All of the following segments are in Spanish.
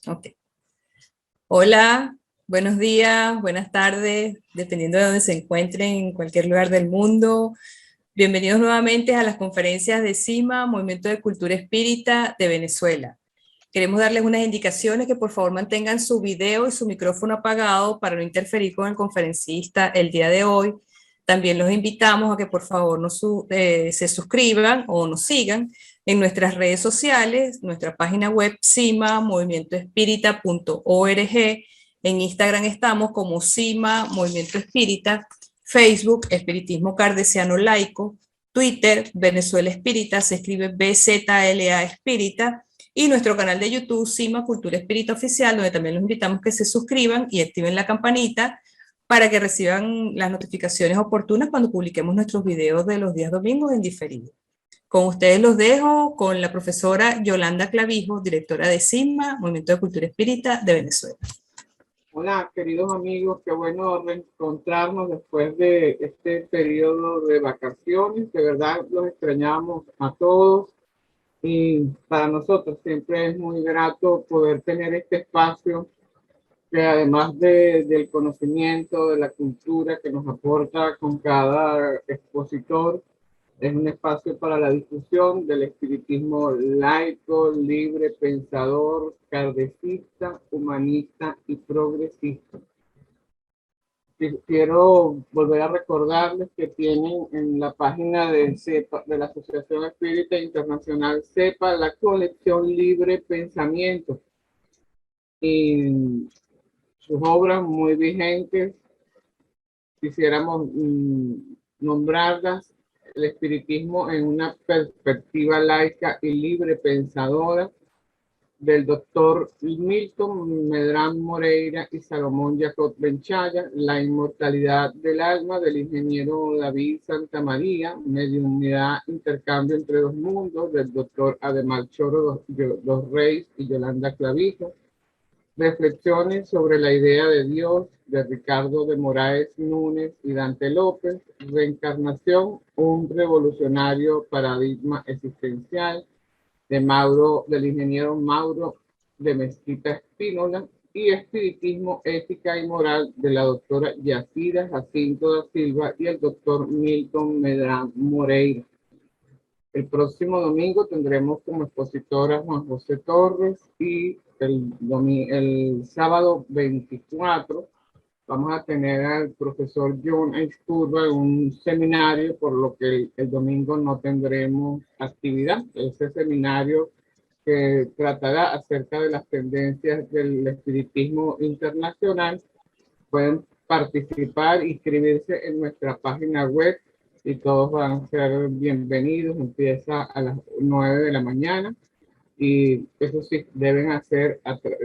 Ok. Hola, buenos días, buenas tardes, dependiendo de donde se encuentren en cualquier lugar del mundo. Bienvenidos nuevamente a las conferencias de CIMA, Movimiento de Cultura Espírita de Venezuela. Queremos darles unas indicaciones que por favor mantengan su video y su micrófono apagado para no interferir con el conferencista el día de hoy. También los invitamos a que por favor se suscriban o nos sigan en nuestras redes sociales, nuestra página web CIMA, movimientoespírita.org. En Instagram estamos como CIMA, Movimiento Espírita, Facebook, Espiritismo Cardesiano Laico, Twitter, Venezuela Espírita, se escribe BZLA Espírita, y nuestro canal de YouTube, CIMA Cultura Espírita Oficial, donde también los invitamos que se suscriban y activen la campanita para que reciban las notificaciones oportunas cuando publiquemos nuestros videos de los días domingos en diferido. Con ustedes los dejo con la profesora Yolanda Clavijo, directora de CIMA, Movimiento de Cultura Espírita de Venezuela. Hola, queridos amigos, qué bueno reencontrarnos después de este periodo de vacaciones. De verdad, los extrañamos a todos y para nosotros siempre es muy grato poder tener este espacio que además del conocimiento, de la cultura que nos aporta con cada expositor, es un espacio para la difusión del espiritismo laico, libre, pensador, kardecista, humanista y progresista. Quiero volver a recordarles que tienen en la página de CEPA, de la Asociación Espírita Internacional CEPA, la colección Libre Pensamiento y sus obras muy vigentes. Quisiéramos nombrarlas: el espiritismo en una perspectiva laica y libre pensadora, del doctor Milton Medrano Moreira y Salomón Jacob Benchaya; la inmortalidad del alma, del ingeniero David Santamaría; mediunidad, intercambio entre dos mundos, del doctor Ademar Choro Dos Reyes y Yolanda Clavijo; reflexiones sobre la idea de Dios, de Ricardo de Moraes Núñez y Dante López; reencarnación, un revolucionario paradigma existencial, del ingeniero Mauro de Mezquita Espínola; y espiritismo, ética y moral, de la doctora Yacira Jacinto da Silva y el doctor Milton Medrano Moreira. El próximo domingo tendremos como expositora a Juan José Torres, y el sábado 24 vamos a tener al profesor John Turba en un seminario, por lo que el domingo no tendremos actividad. Ese seminario que tratará acerca de las tendencias del espiritismo internacional. Pueden participar, inscribirse en nuestra página web y todos van a ser bienvenidos. Empieza a las 9 de la mañana y eso sí, deben hacer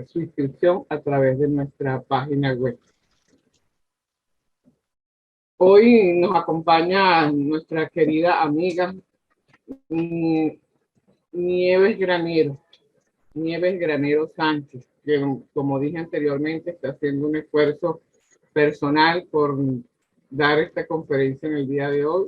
su inscripción a través de nuestra página web. Hoy nos acompaña nuestra querida amiga Nieves Granero Sánchez, que, como dije anteriormente, está haciendo un esfuerzo personal por dar esta conferencia en el día de hoy.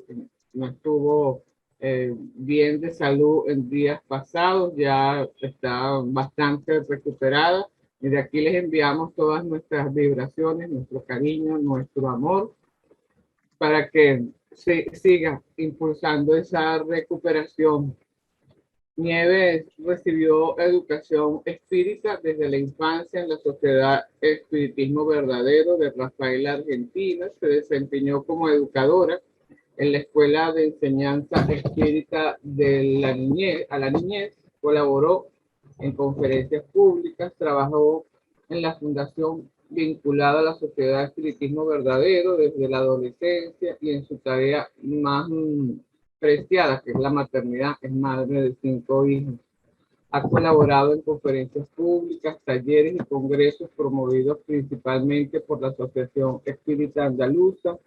No estuvo bien de salud en días pasados, ya está bastante recuperada, y de aquí les enviamos todas nuestras vibraciones, nuestro cariño, nuestro amor, para que siga impulsando esa recuperación. Nieves recibió educación espírita desde la infancia en la Sociedad Espiritismo Verdadero de Rafael, Argentina. Se desempeñó como educadora en la Escuela de Enseñanza Espírita de la Niñez. Colaboró en conferencias públicas, trabajó en la fundación vinculada a la Sociedad Espiritismo Verdadero desde la adolescencia, y en su tarea más preciada, que es la maternidad, es madre de 5 hijos. Ha colaborado en conferencias públicas, talleres y congresos promovidos principalmente por la Asociación Espírita Andaluza,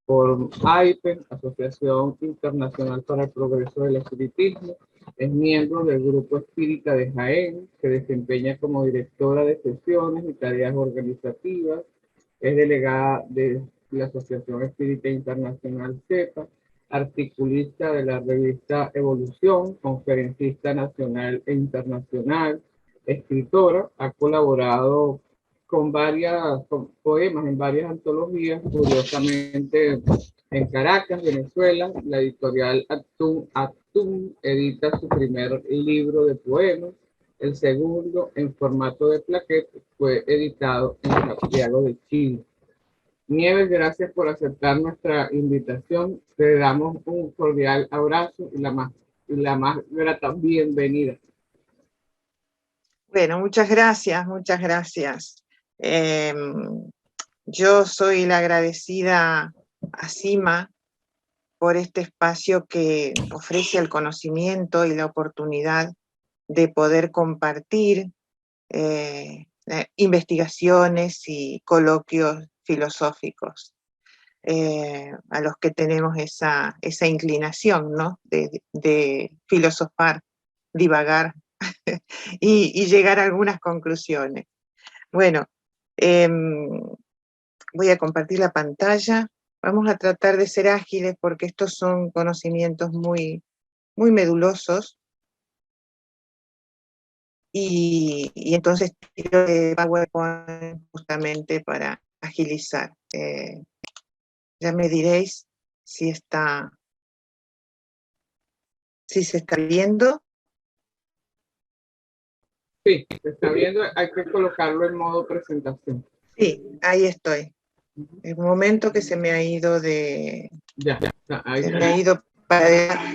por AIPE, Asociación Internacional para el Progreso del Espiritismo. Es miembro del Grupo Espírita de Jaén, se desempeña como directora de sesiones y tareas organizativas. Es delegada de la Asociación Espírita Internacional CEPA, articulista de la revista Evolución, conferencista nacional e internacional, escritora, ha colaborado con con poemas en varias antologías, curiosamente en Caracas, Venezuela. La editorial Actum edita su primer libro de poemas. El segundo, en formato de plaquete, fue editado en Santiago de Chile. Nieves, gracias por aceptar nuestra invitación. Te damos un cordial abrazo y la más grata bienvenida. Bueno, muchas gracias, muchas gracias. Yo soy la agradecida a CIMA por este espacio que ofrece el conocimiento y la oportunidad de poder compartir investigaciones y coloquios filosóficos, a los que tenemos esa inclinación, ¿no? de filosofar, divagar y llegar a algunas conclusiones. Bueno, voy a compartir la pantalla. Vamos a tratar de ser ágiles porque estos son conocimientos muy, muy medulosos. Y entonces tiro de PowerPoint justamente para agilizar. Ya me diréis si se está viendo. Sí, se está viendo, hay que colocarlo en modo presentación. Sí, ahí estoy. El momento que se me ha ido de... Ahí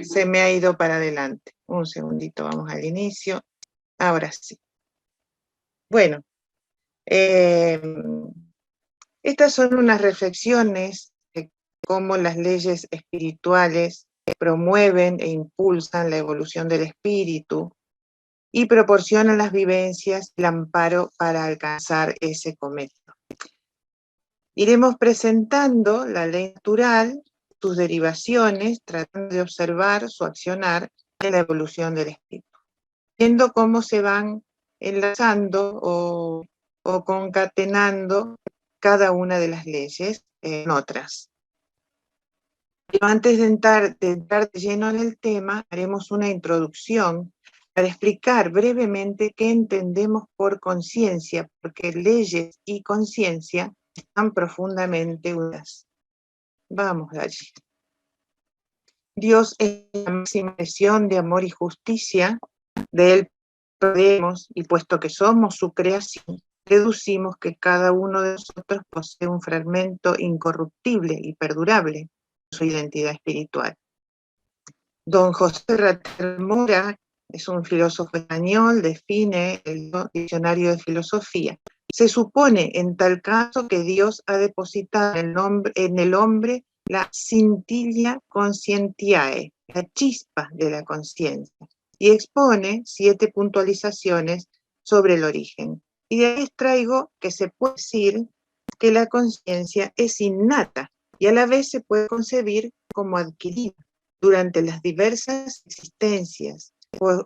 se me ha ido para adelante. Un segundito, vamos al inicio. Ahora sí. Bueno, estas son unas reflexiones de cómo las leyes espirituales promueven e impulsan la evolución del espíritu y proporcionan las vivencias y el amparo para alcanzar ese cometido. Iremos presentando la ley natural, sus derivaciones, tratando de observar su accionar en la evolución del espíritu, viendo cómo se van enlazando o concatenando cada una de las leyes en otras. Pero antes de entrar de lleno en el tema, haremos una introducción para explicar brevemente qué entendemos por conciencia, porque leyes y conciencia están profundamente unidas. Vamos allí. Dios es la máxima expresión de amor y justicia, de Él podemos, y puesto que somos su creación, deducimos que cada uno de nosotros posee un fragmento incorruptible y perdurable de su identidad espiritual. Don José Rater Mora es un filósofo español, define el diccionario de filosofía. Se supone en tal caso que Dios ha depositado en el hombre la scintilla conscientiae, la chispa de la conciencia, y expone 7 puntualizaciones sobre el origen. Y de ahí extraigo que se puede decir que la conciencia es innata y a la vez se puede concebir como adquirida durante las diversas existencias,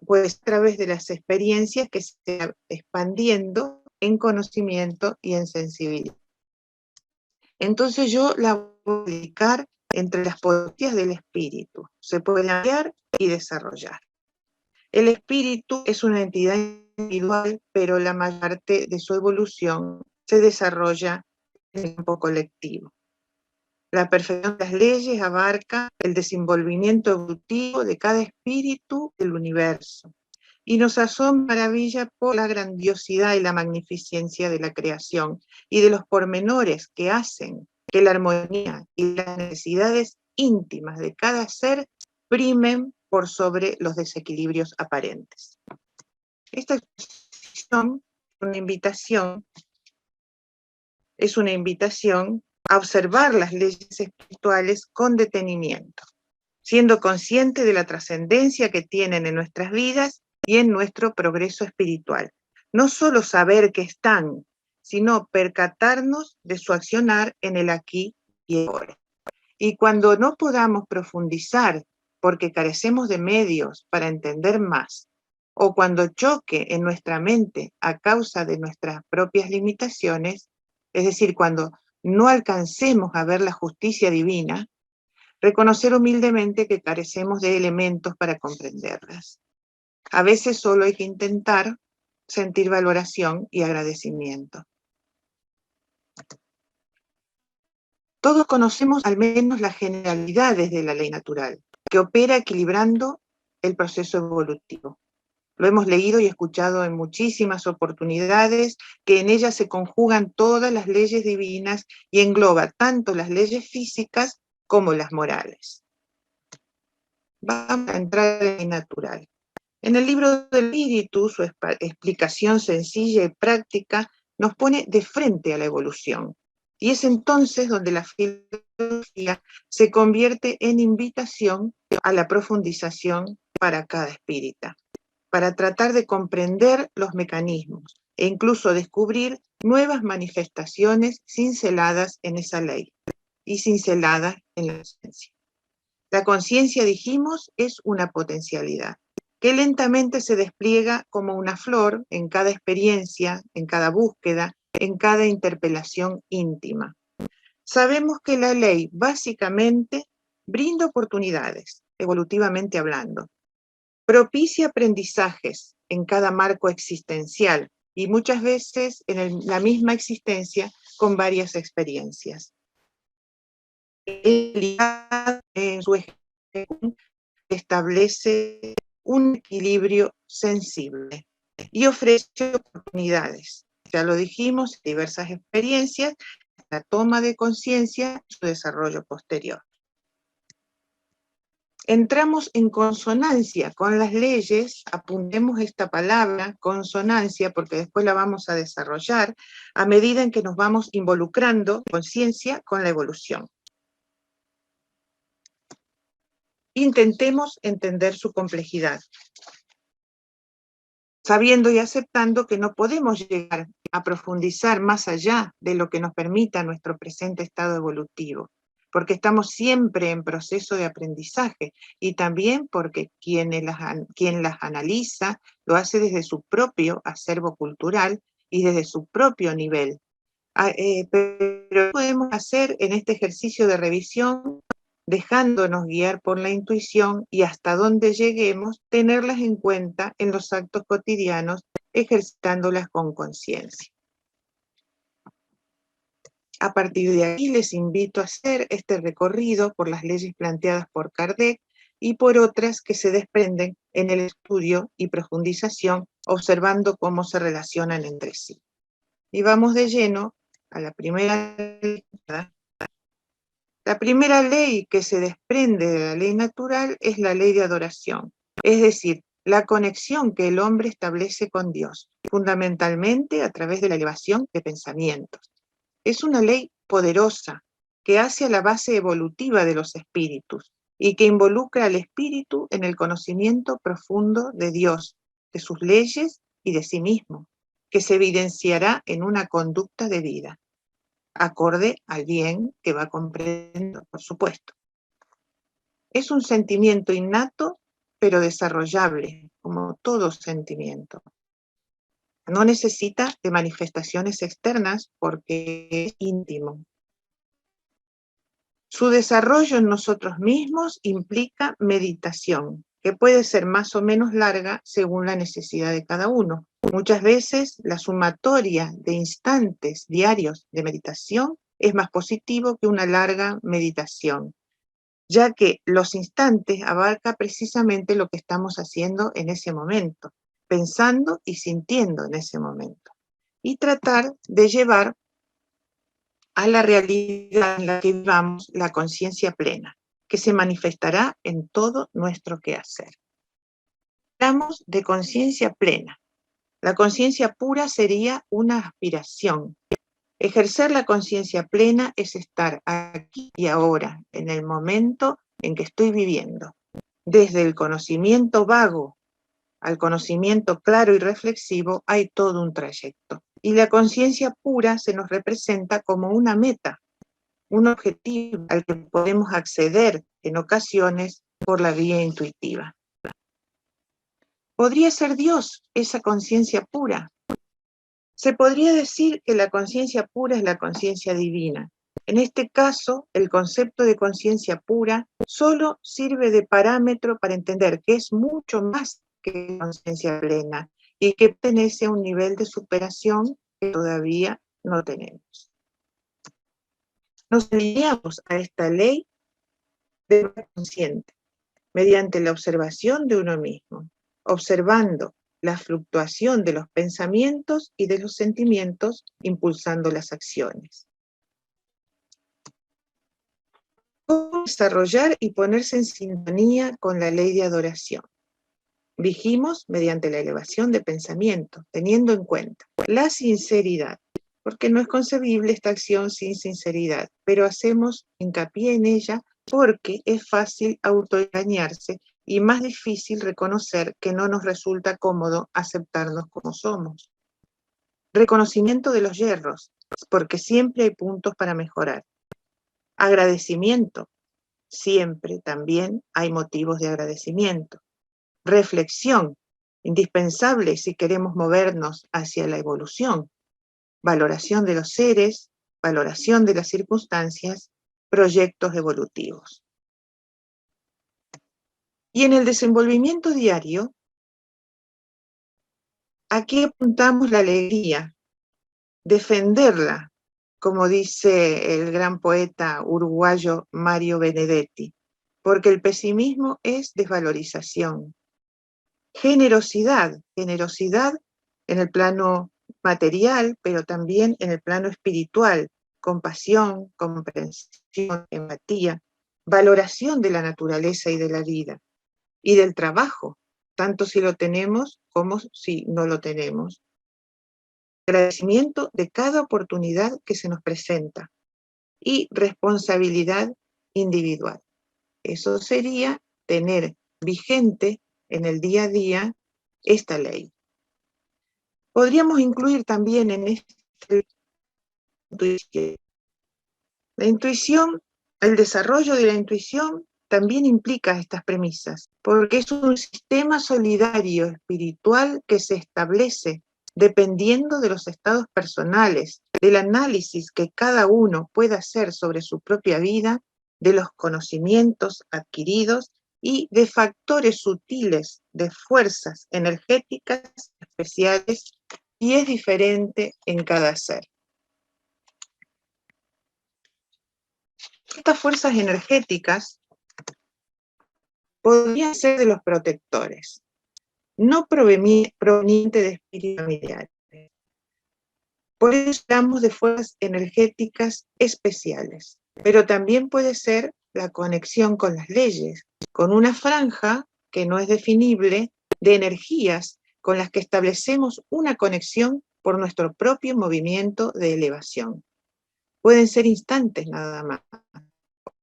pues a través de las experiencias que se van expandiendo en conocimiento y en sensibilidad. Entonces yo la voy a dedicar entre las potencias del espíritu. Se puede ampliar y desarrollar. El espíritu es una entidad individual, pero la mayor parte de su evolución se desarrolla en el campo colectivo. La perfección de las leyes abarca el desenvolvimiento evolutivo de cada espíritu del universo y nos asombra maravilla por la grandiosidad y la magnificencia de la creación y de los pormenores que hacen que la armonía y las necesidades íntimas de cada ser primen por sobre los desequilibrios aparentes. Esta exposición es una invitación a observar las leyes espirituales con detenimiento, siendo consciente de la trascendencia que tienen en nuestras vidas y en nuestro progreso espiritual. No solo saber que están, sino percatarnos de su accionar en el aquí y ahora. Y cuando no podamos profundizar porque carecemos de medios para entender más, o cuando choque en nuestra mente a causa de nuestras propias limitaciones, es decir, cuando no alcancemos a ver la justicia divina, reconocer humildemente que carecemos de elementos para comprenderlas. A veces solo hay que intentar sentir valoración y agradecimiento. Todos conocemos al menos las generalidades de la ley natural, que opera equilibrando el proceso evolutivo. Lo hemos leído y escuchado en muchísimas oportunidades, que en ella se conjugan todas las leyes divinas y engloba tanto las leyes físicas como las morales. Vamos a entrar en la ley natural. En el libro del Espíritu, su explicación sencilla y práctica nos pone de frente a la evolución. Y es entonces donde la filosofía se convierte en invitación a la profundización para cada espírita, para tratar de comprender los mecanismos e incluso descubrir nuevas manifestaciones cinceladas en esa ley y cinceladas en la conciencia. La conciencia, dijimos, es una potencialidad que lentamente se despliega como una flor en cada experiencia, en cada búsqueda, en cada interpelación íntima. Sabemos que la ley básicamente brinda oportunidades, evolutivamente hablando, propicia aprendizajes en cada marco existencial y muchas veces en la misma existencia con varias experiencias. En su ejecución establece un equilibrio sensible y ofrece oportunidades. Ya lo dijimos, diversas experiencias, la toma de conciencia y su desarrollo posterior. Entramos en consonancia con las leyes, apuntemos esta palabra, consonancia, porque después la vamos a desarrollar a medida en que nos vamos involucrando conciencia con la evolución. Intentemos entender su complejidad, sabiendo y aceptando que no podemos llegar a profundizar más allá de lo que nos permita nuestro presente estado evolutivo, porque estamos siempre en proceso de aprendizaje y también porque quien las analiza lo hace desde su propio acervo cultural y desde su propio nivel. Pero podemos hacer en este ejercicio de revisión, dejándonos guiar por la intuición y hasta donde lleguemos, tenerlas en cuenta en los actos cotidianos, ejercitándolas con conciencia. A partir de aquí les invito a hacer este recorrido por las leyes planteadas por Kardec y por otras que se desprenden en el estudio y profundización, observando cómo se relacionan entre sí. Y vamos de lleno a la primera ley. La primera ley que se desprende de la ley natural es la ley de adoración, es decir, la conexión que el hombre establece con Dios, fundamentalmente a través de la elevación de pensamientos. Es una ley poderosa que hace a la base evolutiva de los espíritus y que involucra al espíritu en el conocimiento profundo de Dios, de sus leyes y de sí mismo, que se evidenciará en una conducta de vida, acorde al bien que va comprendiendo, por supuesto. Es un sentimiento innato, pero desarrollable, como todo sentimiento. No necesita de manifestaciones externas porque es íntimo. Su desarrollo en nosotros mismos implica meditación, que puede ser más o menos larga según la necesidad de cada uno. Muchas veces la sumatoria de instantes diarios de meditación es más positivo que una larga meditación, ya que los instantes abarca precisamente lo que estamos haciendo en ese momento, pensando y sintiendo en ese momento, y tratar de llevar a la realidad en la que vivamos la conciencia plena, que se manifestará en todo nuestro quehacer. Hablamos de conciencia plena. La conciencia pura sería una aspiración. Ejercer la conciencia plena es estar aquí y ahora, en el momento en que estoy viviendo. Desde el conocimiento vago al conocimiento claro y reflexivo hay todo un trayecto. Y la conciencia pura se nos representa como una meta, un objetivo al que podemos acceder en ocasiones por la vía intuitiva. ¿Podría ser Dios esa conciencia pura? Se podría decir que la conciencia pura es la conciencia divina. En este caso, el concepto de conciencia pura solo sirve de parámetro para entender que es mucho más que conciencia plena, y que pertenece a un nivel de superación que todavía no tenemos. Nos alineamos a esta ley de manera consciente, mediante la observación de uno mismo, observando la fluctuación de los pensamientos y de los sentimientos, impulsando las acciones. ¿Cómo desarrollar y ponerse en sintonía con la ley de adoración? Vigimos mediante la elevación de pensamiento, teniendo en cuenta la sinceridad, porque no es concebible esta acción sin sinceridad, pero hacemos hincapié en ella porque es fácil autoengañarse y más difícil reconocer que no nos resulta cómodo aceptarnos como somos. Reconocimiento de los yerros, porque siempre hay puntos para mejorar. Agradecimiento, siempre también hay motivos de agradecimiento. Reflexión, indispensable si queremos movernos hacia la evolución. Valoración de los seres, valoración de las circunstancias, proyectos evolutivos. Y en el desenvolvimiento diario, aquí apuntamos la alegría, defenderla, como dice el gran poeta uruguayo Mario Benedetti, porque el pesimismo es desvalorización. Generosidad, generosidad en el plano material, pero también en el plano espiritual, compasión, comprensión, empatía, valoración de la naturaleza y de la vida, y del trabajo, tanto si lo tenemos como si no lo tenemos. Agradecimiento de cada oportunidad que se nos presenta y responsabilidad individual. Eso sería tener vigente en el día a día esta ley. Podríamos incluir también en este la intuición, el desarrollo de la intuición también implica estas premisas, porque es un sistema solidario espiritual que se establece dependiendo de los estados personales, del análisis que cada uno pueda hacer sobre su propia vida, de los conocimientos adquiridos y de factores sutiles de fuerzas energéticas especiales, y es diferente en cada ser. Estas fuerzas energéticas podrían ser de los protectores, no provenientes de espíritus familiares. Por eso hablamos de fuerzas energéticas especiales, pero también puede ser la conexión con las leyes, con una franja que no es definible de energías con las que establecemos una conexión por nuestro propio movimiento de elevación. Pueden ser instantes nada más,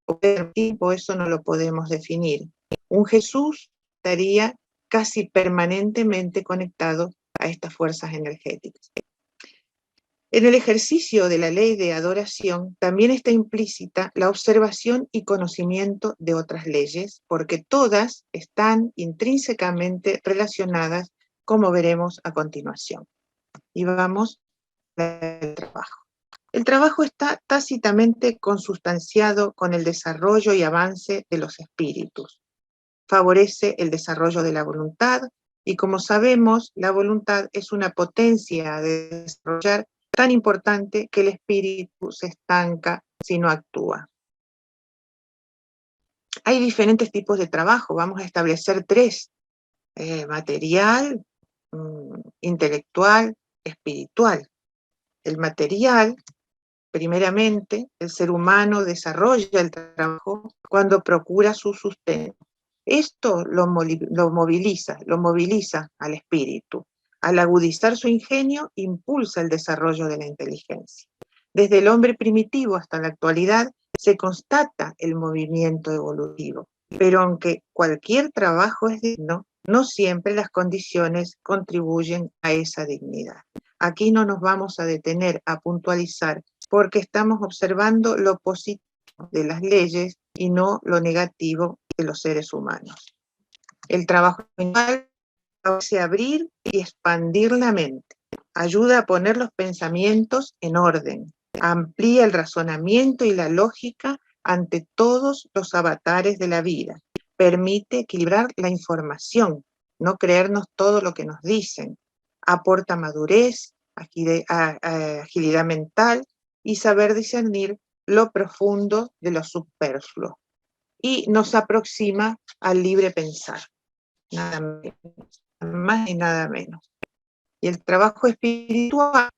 o el tiempo, eso no lo podemos definir. Un Jesús estaría casi permanentemente conectado a estas fuerzas energéticas. En el ejercicio de la ley de adoración también está implícita la observación y conocimiento de otras leyes, porque todas están intrínsecamente relacionadas, como veremos a continuación. Y vamos al trabajo. El trabajo está tácitamente consustanciado con el desarrollo y avance de los espíritus. Favorece el desarrollo de la voluntad, y como sabemos, la voluntad es una potencia de desarrollar tan importante que el espíritu se estanca si no actúa. Hay diferentes tipos de trabajo, vamos a establecer tres: material, intelectual, espiritual. El material, primeramente, el ser humano desarrolla el trabajo cuando procura su sustento. Esto lo moviliza al espíritu. Al agudizar su ingenio, impulsa el desarrollo de la inteligencia. Desde el hombre primitivo hasta la actualidad, se constata el movimiento evolutivo. Pero aunque cualquier trabajo es digno, no siempre las condiciones contribuyen a esa dignidad. Aquí no nos vamos a detener a puntualizar, porque estamos observando lo positivo de las leyes y no lo negativo de los seres humanos. El trabajo mental hace abrir y expandir la mente, ayuda a poner los pensamientos en orden, amplía el razonamiento y la lógica ante todos los avatares de la vida, permite equilibrar la información, no creernos todo lo que nos dicen, aporta madurez, agilidad mental y saber discernir lo profundo de lo superfluo. Y nos aproxima al libre pensar, nada más y nada menos. Y el trabajo espiritual,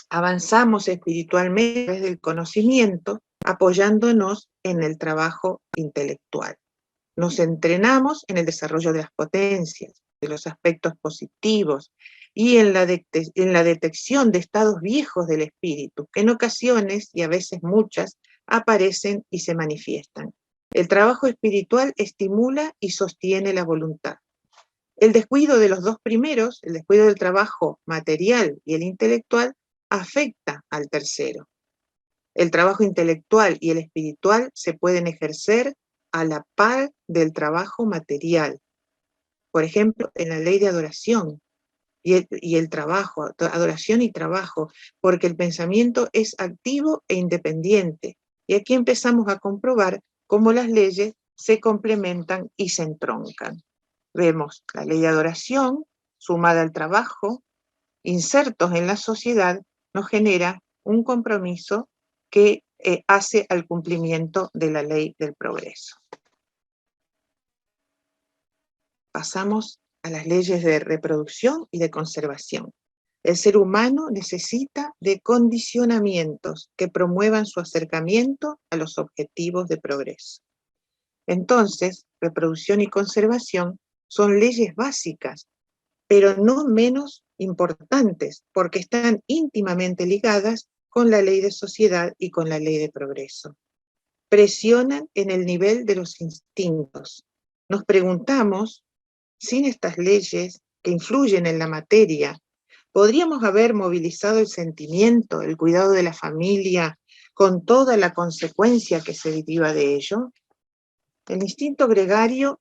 avanzamos espiritualmente a través del conocimiento, apoyándonos en el trabajo intelectual. Nos entrenamos en el desarrollo de las potencias, de los aspectos positivos y en la detección de estados viejos del espíritu, que en ocasiones, y a veces muchas, aparecen y se manifiestan. El trabajo espiritual estimula y sostiene la voluntad. El descuido de los dos primeros, el descuido del trabajo material y el intelectual, afecta al tercero. El trabajo intelectual y el espiritual se pueden ejercer a la par del trabajo material. Por ejemplo, en la ley de adoración y el trabajo, adoración y trabajo, porque el pensamiento es activo e independiente. Y aquí empezamos a comprobar cómo las leyes se complementan y se entroncan. Vemos la ley de adoración sumada al trabajo, insertos en la sociedad, nos genera un compromiso que hace al cumplimiento de la ley del progreso. Pasamos a las leyes de reproducción y de conservación. El ser humano necesita de condicionamientos que promuevan su acercamiento a los objetivos de progreso. Entonces, reproducción y conservación son leyes básicas, pero no menos importantes, porque están íntimamente ligadas con la ley de sociedad y con la ley de progreso. Presionan en el nivel de los instintos. Nos preguntamos, sin estas leyes que influyen en la materia, ¿podríamos haber movilizado el sentimiento, el cuidado de la familia, con toda la consecuencia que se deriva de ello? El instinto gregario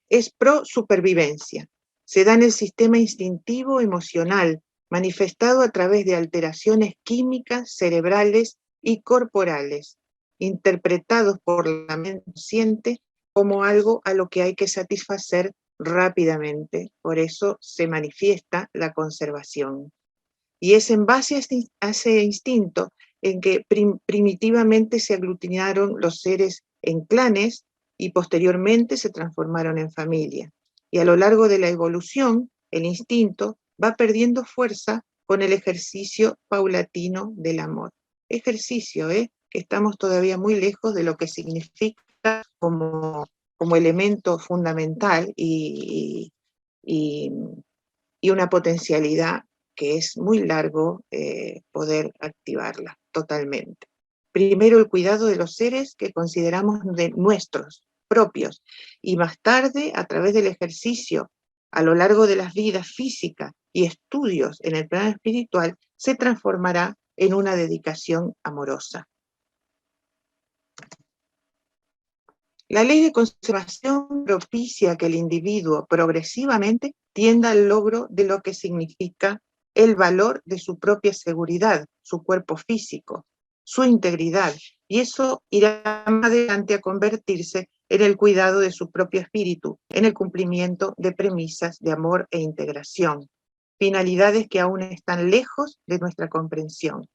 es pro supervivencia. Se da en el sistema instintivo emocional, manifestado a través de alteraciones químicas, cerebrales y corporales, interpretados por la mente consciente como algo a lo que hay que satisfacer rápidamente. Por eso se manifiesta la conservación. Y es en base a ese instinto en que primitivamente se aglutinaron los seres en clanes y posteriormente se transformaron en familia. Y a lo largo de la evolución, el instinto va perdiendo fuerza con el ejercicio paulatino del amor. Ejercicio, que estamos todavía muy lejos de lo que significa como elemento fundamental y una potencialidad que es muy largo poder activarla totalmente. Primero el cuidado de los seres que consideramos de nuestros, propios, y más tarde, a través del ejercicio, a lo largo de las vidas físicas y estudios en el plano espiritual, se transformará en una dedicación amorosa. La ley de conservación propicia que el individuo progresivamente tienda al logro de lo que significa el valor de su propia seguridad, su cuerpo físico, su integridad, y eso irá más adelante a convertirse en el cuidado de su propio espíritu, en el cumplimiento de premisas de amor e integración, finalidades que aún están lejos de nuestra comprensión.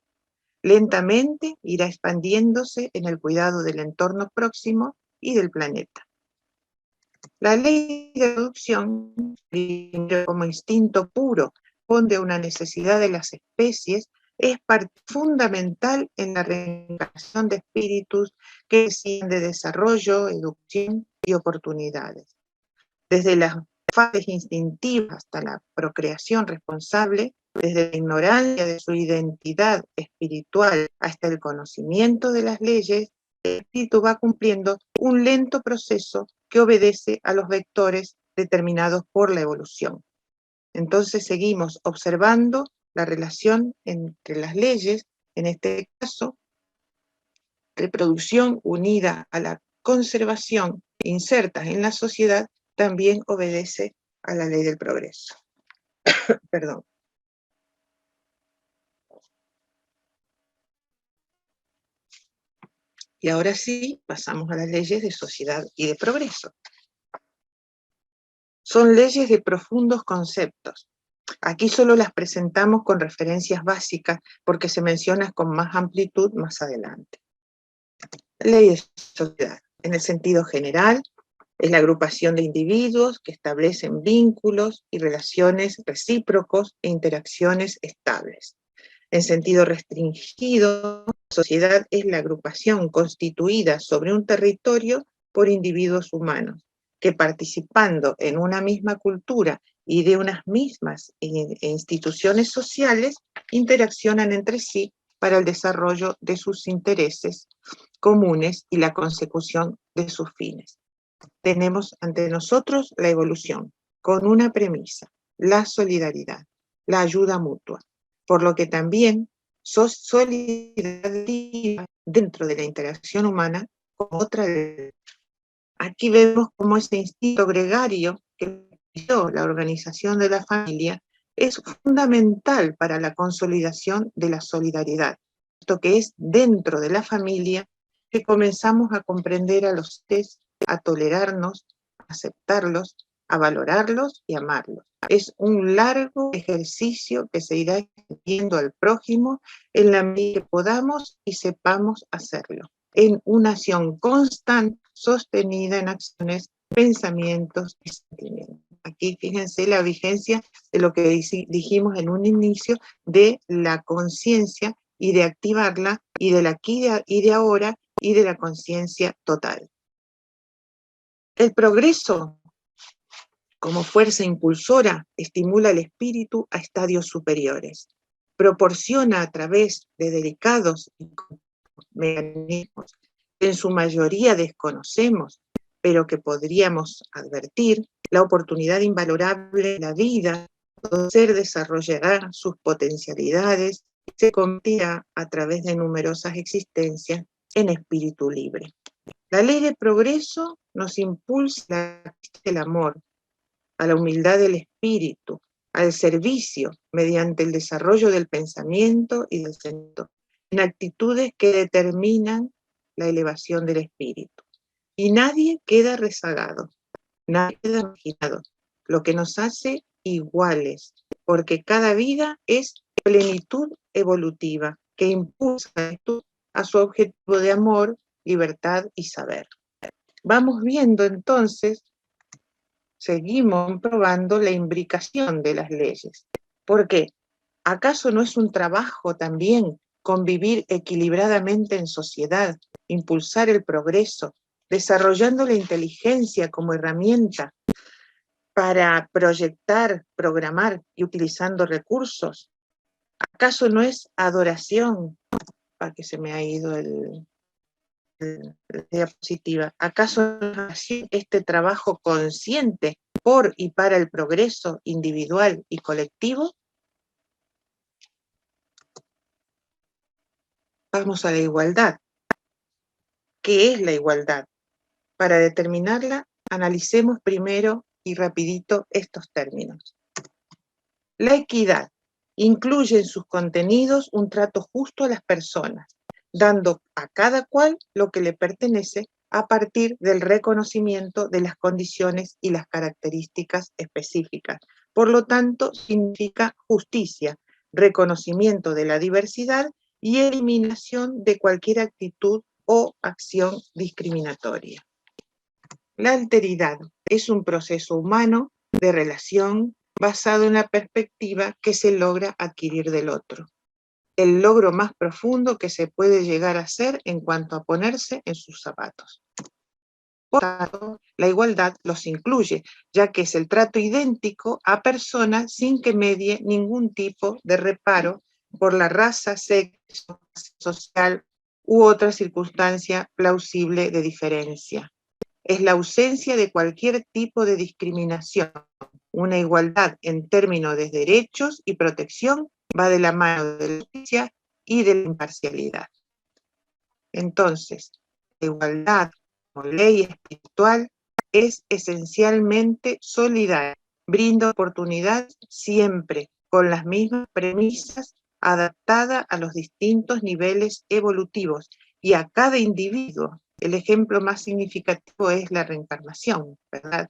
Lentamente irá expandiéndose en el cuidado del entorno próximo y del planeta. La ley de reproducción, como instinto puro, responde a una necesidad de las especies, es parte fundamental en la reencarnación de espíritus que deciden de desarrollo, educación y oportunidades. Desde las fases instintivas hasta la procreación responsable, desde la ignorancia de su identidad espiritual hasta el conocimiento de las leyes, el espíritu va cumpliendo un lento proceso que obedece a los vectores determinados por la evolución. Entonces seguimos observando la relación entre las leyes, en este caso, reproducción unida a la conservación, insertas en la sociedad, también obedece a la ley del progreso. Perdón. Y ahora sí, pasamos a las leyes de sociedad y de progreso. Son leyes de profundos conceptos. Aquí solo las presentamos con referencias básicas porque se mencionan con más amplitud más adelante. Ley de sociedad, en el sentido general, es la agrupación de individuos que establecen vínculos y relaciones recíprocos e interacciones estables. En sentido restringido, la sociedad es la agrupación constituida sobre un territorio por individuos humanos, que participando en una misma cultura y de unas mismas instituciones sociales, interaccionan entre sí para el desarrollo de sus intereses comunes y la consecución de sus fines. Tenemos ante nosotros la evolución, con una premisa, la solidaridad, la ayuda mutua, por lo que también solidaridad dentro de la interacción humana como otra. Aquí vemos cómo ese instinto gregario que dio la organización de la familia es fundamental para la consolidación de la solidaridad, esto que es dentro de la familia que comenzamos a comprender a los seres, a tolerarnos, a aceptarlos, a valorarlos y amarlos. Es un largo ejercicio que se irá extendiendo al prójimo en la medida que podamos y sepamos hacerlo, en una acción constante, sostenida en acciones, pensamientos y sentimientos. Aquí fíjense la vigencia de lo que dijimos en un inicio de la conciencia y de activarla, y del aquí y de ahora, y de la conciencia total. El progreso, como fuerza impulsora, estimula el espíritu a estadios superiores. Proporciona a través de delicados mecanismos que en su mayoría desconocemos, pero que podríamos advertir, la oportunidad invalorable de la vida, donde ser desarrollará sus potencialidades y se convertirá a través de numerosas existencias en espíritu libre. La ley de progreso nos impulsa al amor, a la humildad del espíritu, al servicio mediante el desarrollo del pensamiento y del sentimiento, en actitudes que determinan la elevación del espíritu. Y nadie queda rezagado, nadie queda marginado, lo que nos hace iguales, porque cada vida es plenitud evolutiva que impulsa a su objetivo de amor, libertad y saber. Vamos viendo entonces, seguimos probando la imbricación de las leyes. ¿Por qué? ¿Acaso no es un trabajo también convivir equilibradamente en sociedad, impulsar el progreso, desarrollando la inteligencia como herramienta para proyectar, programar y utilizando recursos? ¿Acaso no es adoración? Para que se me ha ido la diapositiva. ¿Acaso no es este trabajo consciente por y para el progreso individual y colectivo? Vamos a la igualdad. ¿Qué es la igualdad? Para determinarla, analicemos primero y rapidito estos términos. La equidad incluye en sus contenidos un trato justo a las personas, dando a cada cual lo que le pertenece a partir del reconocimiento de las condiciones y las características específicas. Por lo tanto, significa justicia, reconocimiento de la diversidad y eliminación de cualquier actitud o acción discriminatoria. La alteridad es un proceso humano de relación basado en la perspectiva que se logra adquirir del otro. El logro más profundo que se puede llegar a hacer en cuanto a ponerse en sus zapatos. Por tanto, la igualdad los incluye, ya que es el trato idéntico a personas sin que medie ningún tipo de reparo por la raza, sexo, social u otra circunstancia plausible de diferencia. Es la ausencia de cualquier tipo de discriminación. Una igualdad en términos de derechos y protección va de la mano de la justicia y de la imparcialidad. Entonces, la igualdad como ley espiritual es esencialmente solidaria, brinda oportunidades siempre con las mismas premisas, adaptada a los distintos niveles evolutivos y a cada individuo. El ejemplo más significativo es la reencarnación, ¿verdad?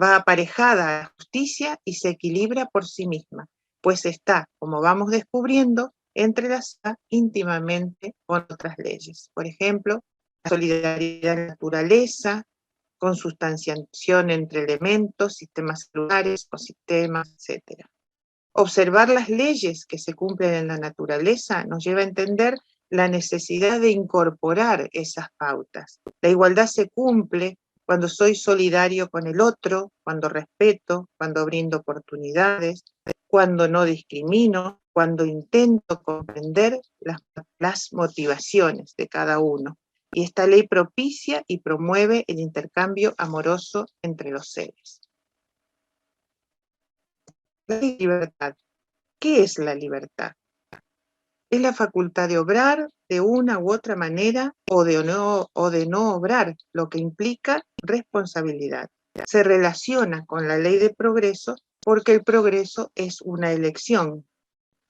va aparejada a la justicia y se equilibra por sí misma, pues está, como vamos descubriendo, entrelazada íntimamente con otras leyes. Por ejemplo, la solidaridad de la naturaleza, consustanciación entre elementos, sistemas celulares, ecosistemas, etc. Observar las leyes que se cumplen en la naturaleza nos lleva a entender la necesidad de incorporar esas pautas. La igualdad se cumple cuando soy solidario con el otro, cuando respeto, cuando brindo oportunidades, cuando no discrimino, cuando intento comprender las motivaciones de cada uno. Y esta ley propicia y promueve el intercambio amoroso entre los seres. La libertad. ¿Qué es la libertad? Es la facultad de obrar de una u otra manera o de no obrar, lo que implica responsabilidad. Se relaciona con la ley de progreso porque el progreso es una elección.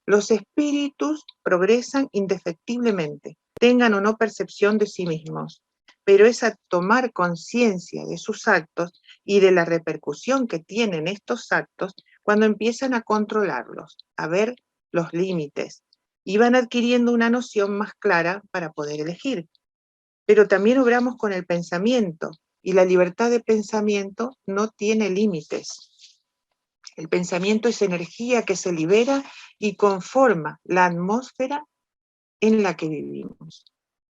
Los espíritus progresan indefectiblemente, tengan o no percepción de sí mismos, pero es a tomar conciencia de sus actos y de la repercusión que tienen estos actos cuando empiezan a controlarlos, a ver los límites, y van adquiriendo una noción más clara para poder elegir. Pero también obramos con el pensamiento, y la libertad de pensamiento no tiene límites. El pensamiento es energía que se libera y conforma la atmósfera en la que vivimos.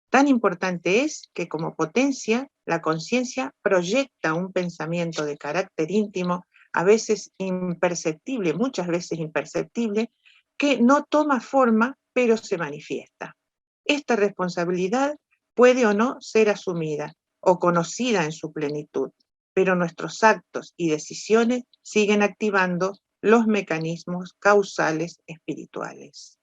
Tan importante es que como potencia, la conciencia proyecta un pensamiento de carácter íntimo, a veces imperceptible, muchas veces imperceptible, que no toma forma, pero se manifiesta. Esta responsabilidad puede o no ser asumida o conocida en su plenitud, pero nuestros actos y decisiones siguen activando los mecanismos causales espirituales.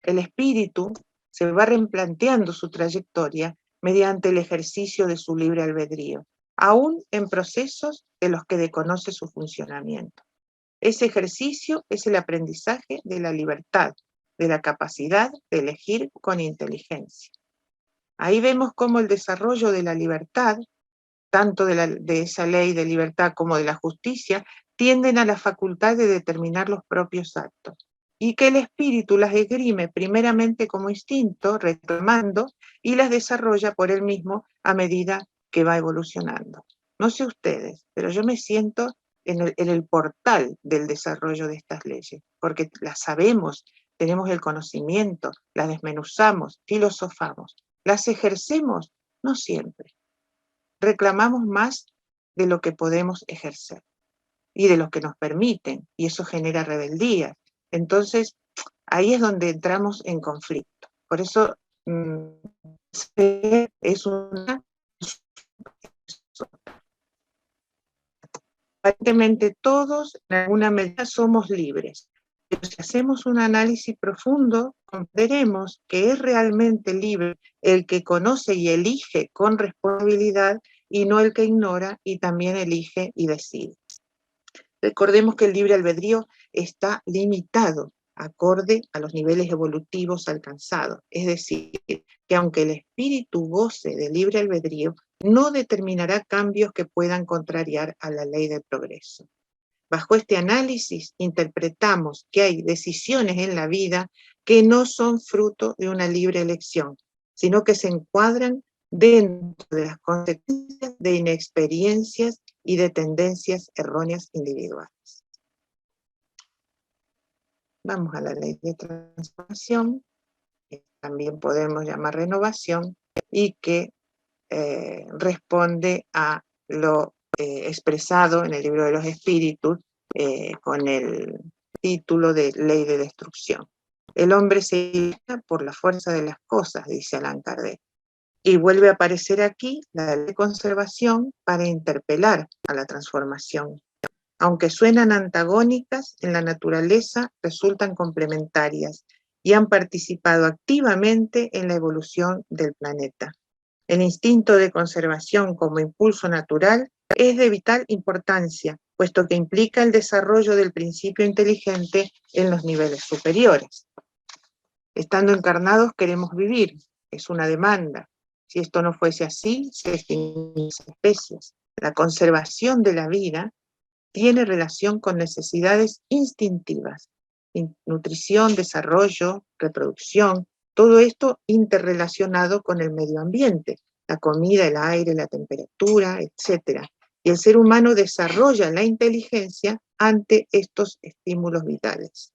El espíritu se va replanteando su trayectoria mediante el ejercicio de su libre albedrío, aún en procesos de los que desconoce su funcionamiento. Ese ejercicio es el aprendizaje de la libertad, de la capacidad de elegir con inteligencia. Ahí vemos cómo el desarrollo de la libertad, tanto de esa ley de libertad como de la justicia, tienden a la facultad de determinar los propios actos, y que el espíritu las esgrime primeramente como instinto, reclamando, y las desarrolla por él mismo a medida que va evolucionando. No sé ustedes, pero yo me siento en el portal del desarrollo de estas leyes, porque las sabemos, tenemos el conocimiento, las desmenuzamos, filosofamos, las ejercemos, no siempre. Reclamamos más de lo que podemos ejercer y de lo que nos permiten, y eso genera rebeldía. Entonces, ahí es donde entramos en conflicto. Por eso es una... Aparentemente todos, en alguna medida, somos libres. Pero si hacemos un análisis profundo, comprenderemos que es realmente libre el que conoce y elige con responsabilidad y no el que ignora y también elige y decide. Recordemos que el libre albedrío está limitado acorde a los niveles evolutivos alcanzados. Es decir, que aunque el espíritu goce de libre albedrío, no determinará cambios que puedan contrariar a la ley del progreso. Bajo este análisis interpretamos que hay decisiones en la vida que no son fruto de una libre elección, sino que se encuadran dentro de las consecuencias de inexperiencias y de tendencias erróneas individuales. Vamos a la ley de transformación, que también podemos llamar renovación, y que responde a lo expresado en el libro de los espíritus con el título de ley de destrucción. El hombre se ilumina por la fuerza de las cosas, dice Allan Kardec. Y vuelve a aparecer aquí la ley de conservación para interpelar a la transformación. Aunque suenan antagónicas, en la naturaleza resultan complementarias y han participado activamente en la evolución del planeta. El instinto de conservación como impulso natural es de vital importancia, puesto que implica el desarrollo del principio inteligente en los niveles superiores. Estando encarnados queremos vivir, es una demanda. Si esto no fuese así, se extinguirían las especies. La conservación de la vida tiene relación con necesidades instintivas, nutrición, desarrollo, reproducción, todo esto interrelacionado con el medio ambiente, la comida, el aire, la temperatura, etc. Y el ser humano desarrolla la inteligencia ante estos estímulos vitales.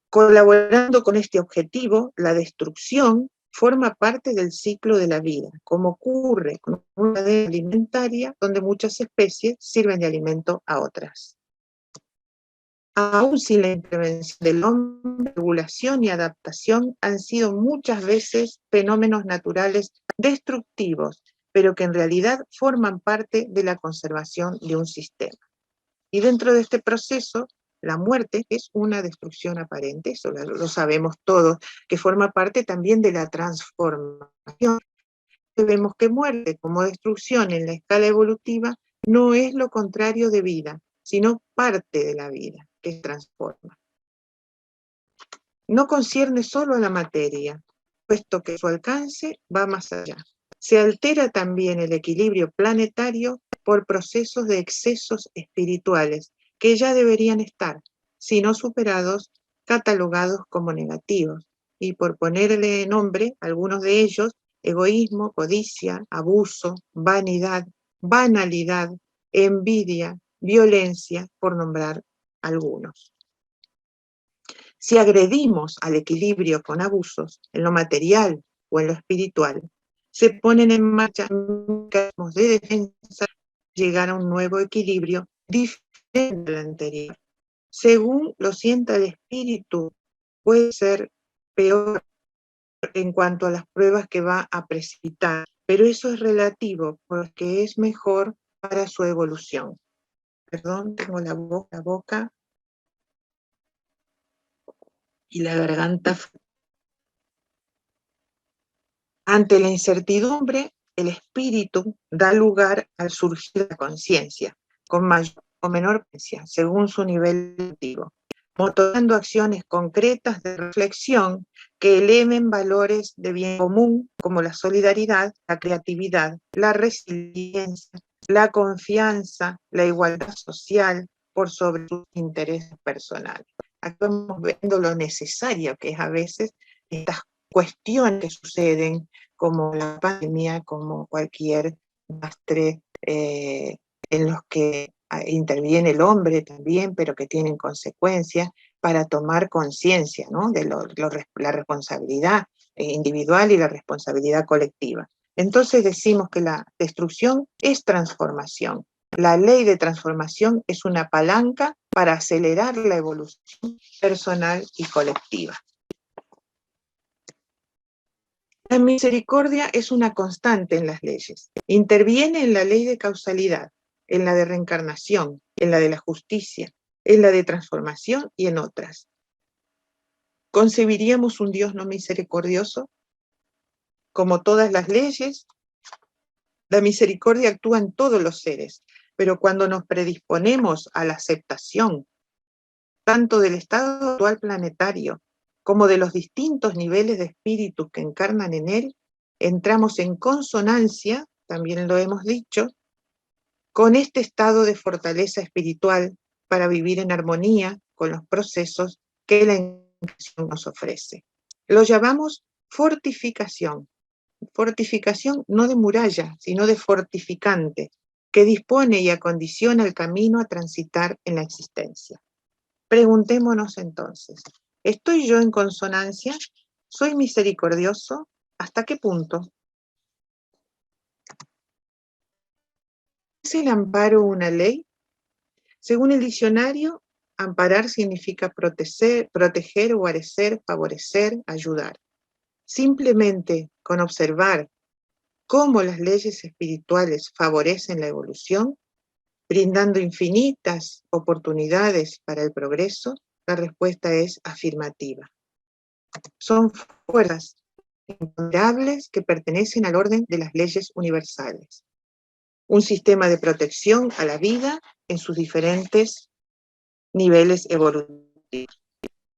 Colaborando con este objetivo, la destrucción forma parte del ciclo de la vida, como ocurre con una cadena alimentaria donde muchas especies sirven de alimento a otras. Aún sin la intervención del hombre, regulación y adaptación han sido muchas veces fenómenos naturales destructivos, pero que en realidad forman parte de la conservación de un sistema. Y dentro de este proceso, la muerte es una destrucción aparente, eso lo sabemos todos, que forma parte también de la transformación. Vemos que muerte como destrucción en la escala evolutiva no es lo contrario de vida, sino parte de la vida que se transforma. No concierne solo a la materia, puesto que su alcance va más allá. Se altera también el equilibrio planetario por procesos de excesos espirituales que ya deberían estar, si no superados, catalogados como negativos. Y por ponerle nombre, algunos de ellos, egoísmo, codicia, abuso, vanidad, banalidad, envidia, violencia, por nombrar algunos. Si agredimos al equilibrio con abusos, en lo material o en lo espiritual, se ponen en marcha mecanismos de defensa para llegar a un nuevo equilibrio diferente al anterior. Según lo sienta el espíritu, puede ser peor en cuanto a las pruebas que va a precipitar, pero eso es relativo porque es mejor para su evolución. Perdón, tengo la boca y la garganta. Ante la incertidumbre, el espíritu da lugar al surgir de la conciencia, con mayor o menor potencia, según su nivel evolutivo, motivando acciones concretas de reflexión que eleven valores de bien común como la solidaridad, la creatividad, la resiliencia, la confianza, la igualdad social por sobre sus intereses personales. Aquí estamos viendo lo necesario que es a veces estas cuestiones que suceden, como la pandemia, como cualquier desastre en los que interviene el hombre también, pero que tienen consecuencias, para tomar conciencia, ¿no?, de la responsabilidad individual y la responsabilidad colectiva. Entonces decimos que la destrucción es transformación. La ley de transformación es una palanca para acelerar la evolución personal y colectiva. La misericordia es una constante en las leyes. Interviene en la ley de causalidad, en la de reencarnación, en la de la justicia, en la de transformación y en otras. ¿Concebiríamos un Dios no misericordioso? Como todas las leyes, la misericordia actúa en todos los seres, pero cuando nos predisponemos a la aceptación, tanto del estado actual planetario, como de los distintos niveles de espíritus que encarnan en él, entramos en consonancia, también lo hemos dicho, con este estado de fortaleza espiritual para vivir en armonía con los procesos que la encarnación nos ofrece. Lo llamamos fortificación. Fortificación no de muralla, sino de fortificante, que dispone y acondiciona el camino a transitar en la existencia. Preguntémonos entonces, ¿estoy yo en consonancia? ¿Soy misericordioso? ¿Hasta qué punto? ¿Es el amparo una ley? Según el diccionario, amparar significa proteger, guarecer, favorecer, ayudar. Simplemente con observar cómo las leyes espirituales favorecen la evolución, brindando infinitas oportunidades para el progreso, la respuesta es afirmativa. Son fuerzas imponderables que pertenecen al orden de las leyes universales. Un sistema de protección a la vida en sus diferentes niveles evolutivos.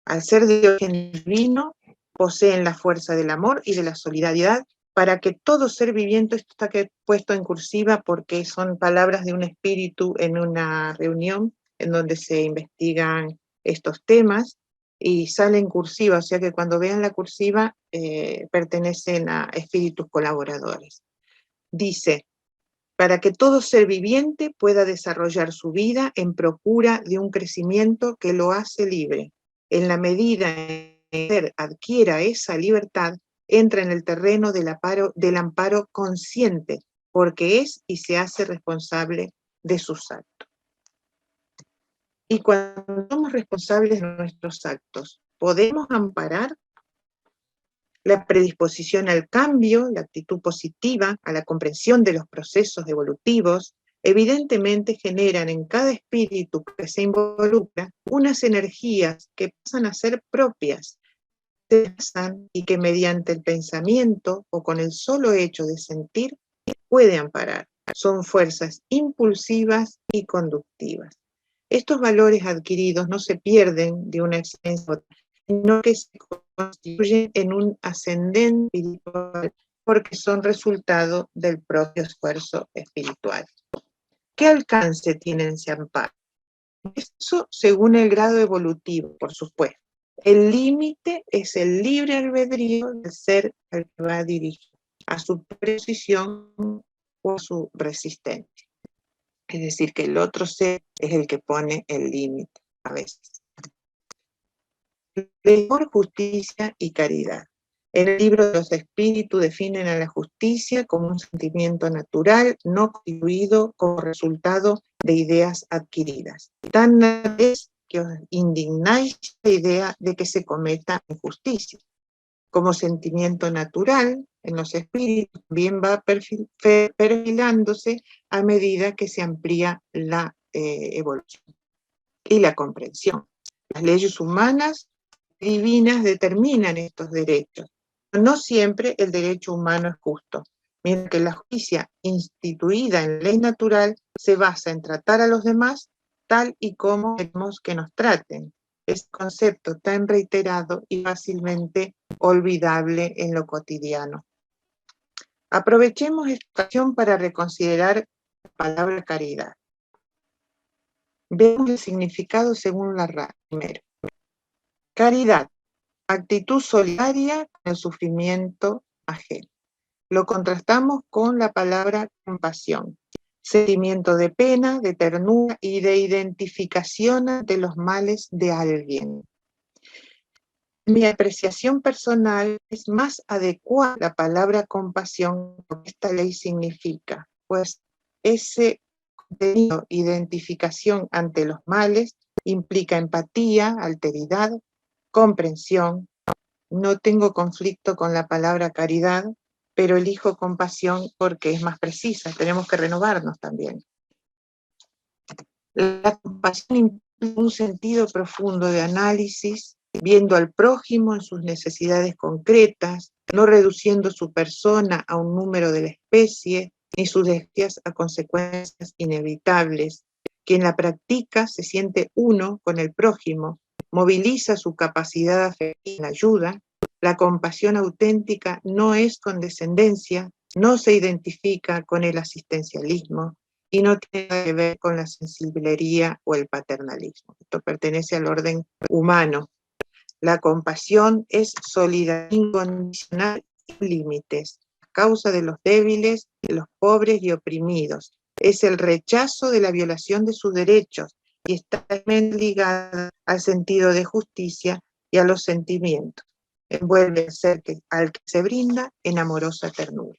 Al ser de origen divino, poseen la fuerza del amor y de la solidaridad para que todo ser viviente, esto está puesto en cursiva porque son palabras de un espíritu en una reunión en donde se investigan estos temas, y sale en cursiva, o sea que cuando vean la cursiva pertenecen a espíritus colaboradores. Dice: para que todo ser viviente pueda desarrollar su vida en procura de un crecimiento que lo hace libre. En la medida en que el ser adquiera esa libertad, entra en el terreno del amparo consciente, porque es y se hace responsable de sus actos. Y cuando somos responsables de nuestros actos, ¿podemos amparar? La predisposición al cambio, la actitud positiva, a la comprensión de los procesos evolutivos, evidentemente generan en cada espíritu que se involucra unas energías que pasan a ser propias, y que mediante el pensamiento o con el solo hecho de sentir puede amparar. Son fuerzas impulsivas y conductivas. Estos valores adquiridos no se pierden de una existencia a otra, sino que se constituyen en un ascendente espiritual porque son resultado del propio esfuerzo espiritual. ¿Qué alcance tiene ese amparo? Eso según el grado evolutivo, por supuesto. El límite es el libre albedrío del ser al que va dirigido, a su precisión o a su resistencia. Es decir, que el otro ser es el que pone el límite a veces. Amor, justicia y caridad. En el libro de los espíritus definen a la justicia como un sentimiento natural, no constituido como resultado de ideas adquiridas. Tan es que os indignáis la idea de que se cometa injusticia. Como sentimiento natural, en los espíritus también va perfilándose a medida que se amplía la evolución y la comprensión. Las leyes humanas divinas determinan estos derechos. No siempre el derecho humano es justo, mientras que la justicia instituida en ley natural se basa en tratar a los demás tal y como queremos que nos traten. Es un concepto tan reiterado y fácilmente olvidable en lo cotidiano. Aprovechemos esta ocasión para reconsiderar la palabra caridad. Veamos el significado según la RAE primero. Caridad, actitud solidaria con el sufrimiento ajeno. Lo contrastamos con la palabra compasión, sentimiento de pena, de ternura y de identificación ante los males de alguien. Mi apreciación personal es más adecuada la palabra compasión lo que esta ley significa, pues ese contenido, identificación ante los males, implica empatía, alteridad, comprensión. No tengo conflicto con la palabra caridad, pero elijo compasión porque es más precisa. Tenemos que renovarnos también. La compasión implica un sentido profundo de análisis, viendo al prójimo en sus necesidades concretas, no reduciendo su persona a un número de la especie, ni sus desgracias a consecuencias inevitables. Quien la practica se siente uno con el prójimo, moviliza su capacidad afectiva en ayuda. La compasión auténtica no es condescendencia, no se identifica con el asistencialismo y no tiene nada que ver con la sensiblería o el paternalismo. Esto pertenece al orden humano. La compasión es solidaridad incondicional sin límites, a causa de los débiles, de los pobres y oprimidos. Es el rechazo de la violación de sus derechos y está ligada al sentido de justicia y a los sentimientos. Envuelve al ser al que se brinda en amorosa ternura.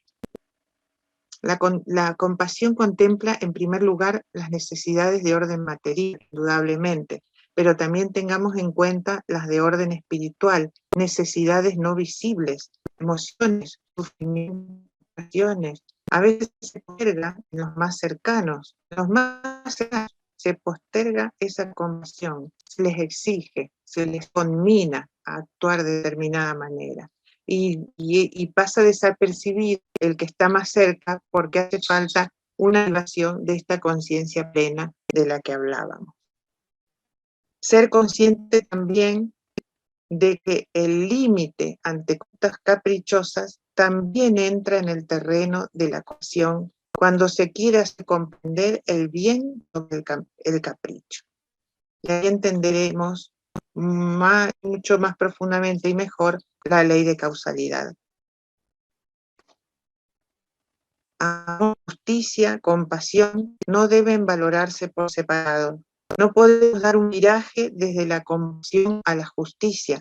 La compasión contempla en primer lugar las necesidades de orden material, indudablemente, pero también tengamos en cuenta las de orden espiritual, necesidades no visibles, emociones, sufrimientos, a veces se posterga en los más cercanos, se posterga esa compasión, se les exige, se les conmina a actuar de determinada manera. Y pasa desapercibido el que está más cerca porque hace falta una elevación de esta conciencia plena de la que hablábamos. Ser consciente también de que el límite ante cosas caprichosas también entra en el terreno de la coacción cuando se quiere hacer comprender el bien sobre el capricho. Y ahí entenderemos mucho más profundamente y mejor la ley de causalidad. Amor, justicia, compasión no deben valorarse por separado. No podemos dar un viraje desde la compasión a la justicia,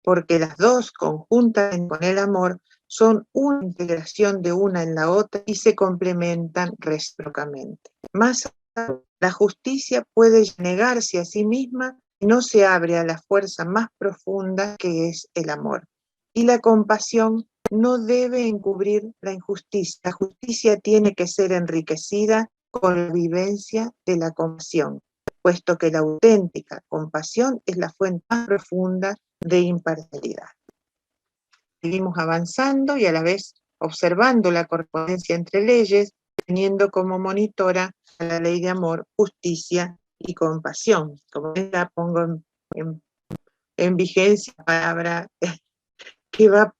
porque las dos conjuntas con el amor son una integración de una en la otra y se complementan recíprocamente. Más allá, la justicia puede negarse a sí misma y no se abre a la fuerza más profunda que es el amor. Y la compasión no debe encubrir la injusticia. La justicia tiene que ser enriquecida con la vivencia de la compasión, puesto que la auténtica compasión es la fuente más profunda de imparcialidad. Seguimos avanzando y a la vez observando la correspondencia entre leyes, teniendo como monitora a la ley de amor, justicia y compasión. Como la pongo en vigencia, palabra que va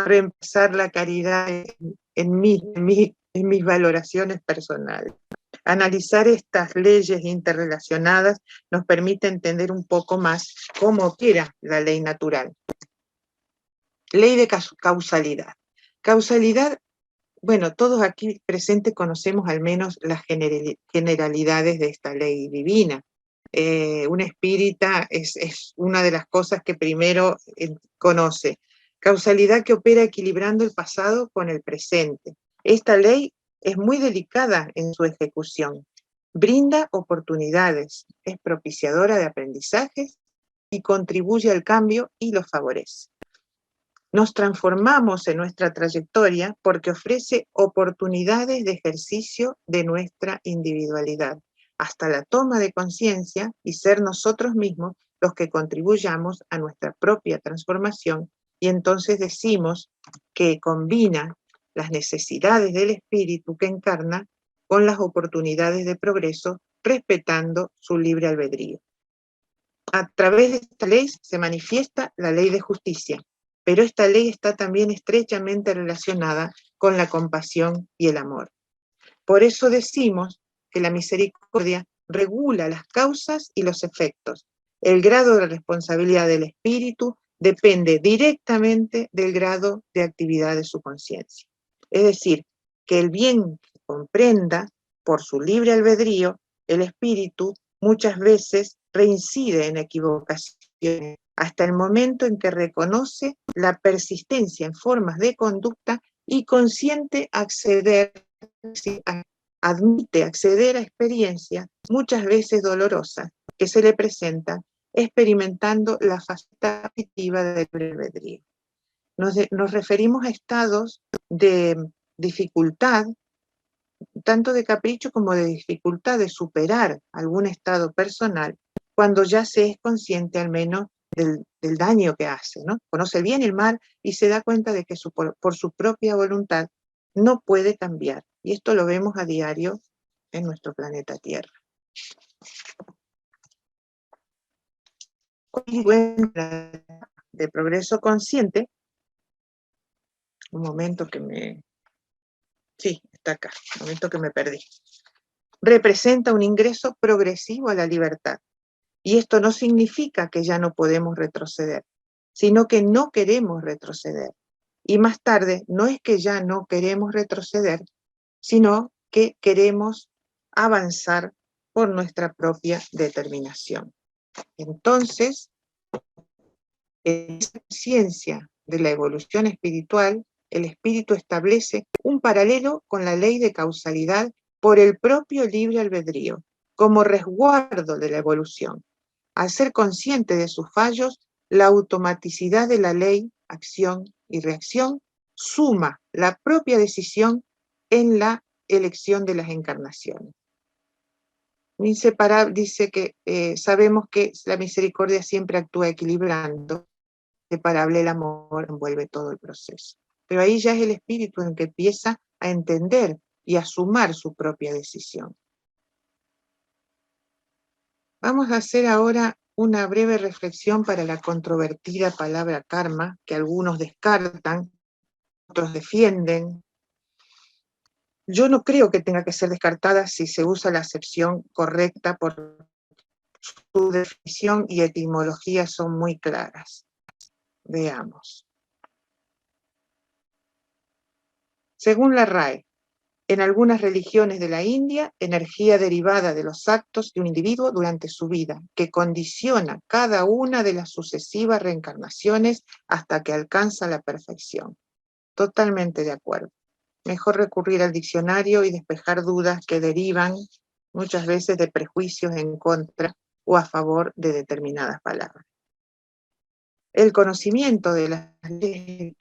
a reemplazar la caridad en mis valoraciones personales. Analizar estas leyes interrelacionadas nos permite entender un poco más cómo opera la ley natural. Ley de causalidad. Causalidad, bueno, todos aquí presentes conocemos al menos las generalidades de esta ley divina. Un espírita es una de las cosas que primero conoce. Causalidad que opera equilibrando el pasado con el presente. Esta ley es muy delicada en su ejecución. Brinda oportunidades, es propiciadora de aprendizajes y contribuye al cambio y los favorece. Nos transformamos en nuestra trayectoria porque ofrece oportunidades de ejercicio de nuestra individualidad, hasta la toma de conciencia y ser nosotros mismos los que contribuyamos a nuestra propia transformación, y entonces decimos que combina las necesidades del espíritu que encarna con las oportunidades de progreso, respetando su libre albedrío. A través de esta ley se manifiesta la ley de justicia, pero esta ley está también estrechamente relacionada con la compasión y el amor. Por eso decimos que la misericordia regula las causas y los efectos. El grado de responsabilidad del espíritu depende directamente del grado de actividad de su conciencia. Es decir, que el bien que comprenda por su libre albedrío, el espíritu muchas veces reincide en equivocaciones hasta el momento en que reconoce la persistencia en formas de conducta y admite acceder a experiencias muchas veces dolorosas que se le presentan experimentando la faceta afectiva del albedrío. Nos referimos a estados de dificultad, tanto de capricho como de dificultad de superar algún estado personal, cuando ya se es consciente al menos del daño que hace, ¿no? Conoce el bien y el mal y se da cuenta de que por su propia voluntad no puede cambiar. Y esto lo vemos a diario en nuestro planeta Tierra. De progreso consciente, un momento que sí, está acá, un momento que me perdí. Representa un ingreso progresivo a la libertad. Y esto no significa que ya no podemos retroceder, sino que no queremos retroceder. Y más tarde, no es que ya no queremos retroceder, sino que queremos avanzar por nuestra propia determinación. Entonces, en esa ciencia de la evolución espiritual, el espíritu establece un paralelo con la ley de causalidad por el propio libre albedrío, como resguardo de la evolución. Al ser consciente de sus fallos, la automaticidad de la ley, acción y reacción, suma la propia decisión en la elección de las encarnaciones. Inseparable, dice que sabemos que la misericordia siempre actúa equilibrando, inseparable el amor envuelve todo el proceso. Pero ahí ya es el espíritu en que empieza a entender y a sumar su propia decisión. Vamos a hacer ahora una breve reflexión para la controvertida palabra karma, que algunos descartan otros defienden. Yo no creo que tenga que ser descartada si se usa la acepción correcta, por su definición y etimología son muy claras. Veamos. Según la RAE, en algunas religiones de la India, energía derivada de los actos de un individuo durante su vida, que condiciona cada una de las sucesivas reencarnaciones hasta que alcanza la perfección. Totalmente de acuerdo. Mejor recurrir al diccionario y despejar dudas que derivan muchas veces de prejuicios en contra o a favor de determinadas palabras. El conocimiento de las leyes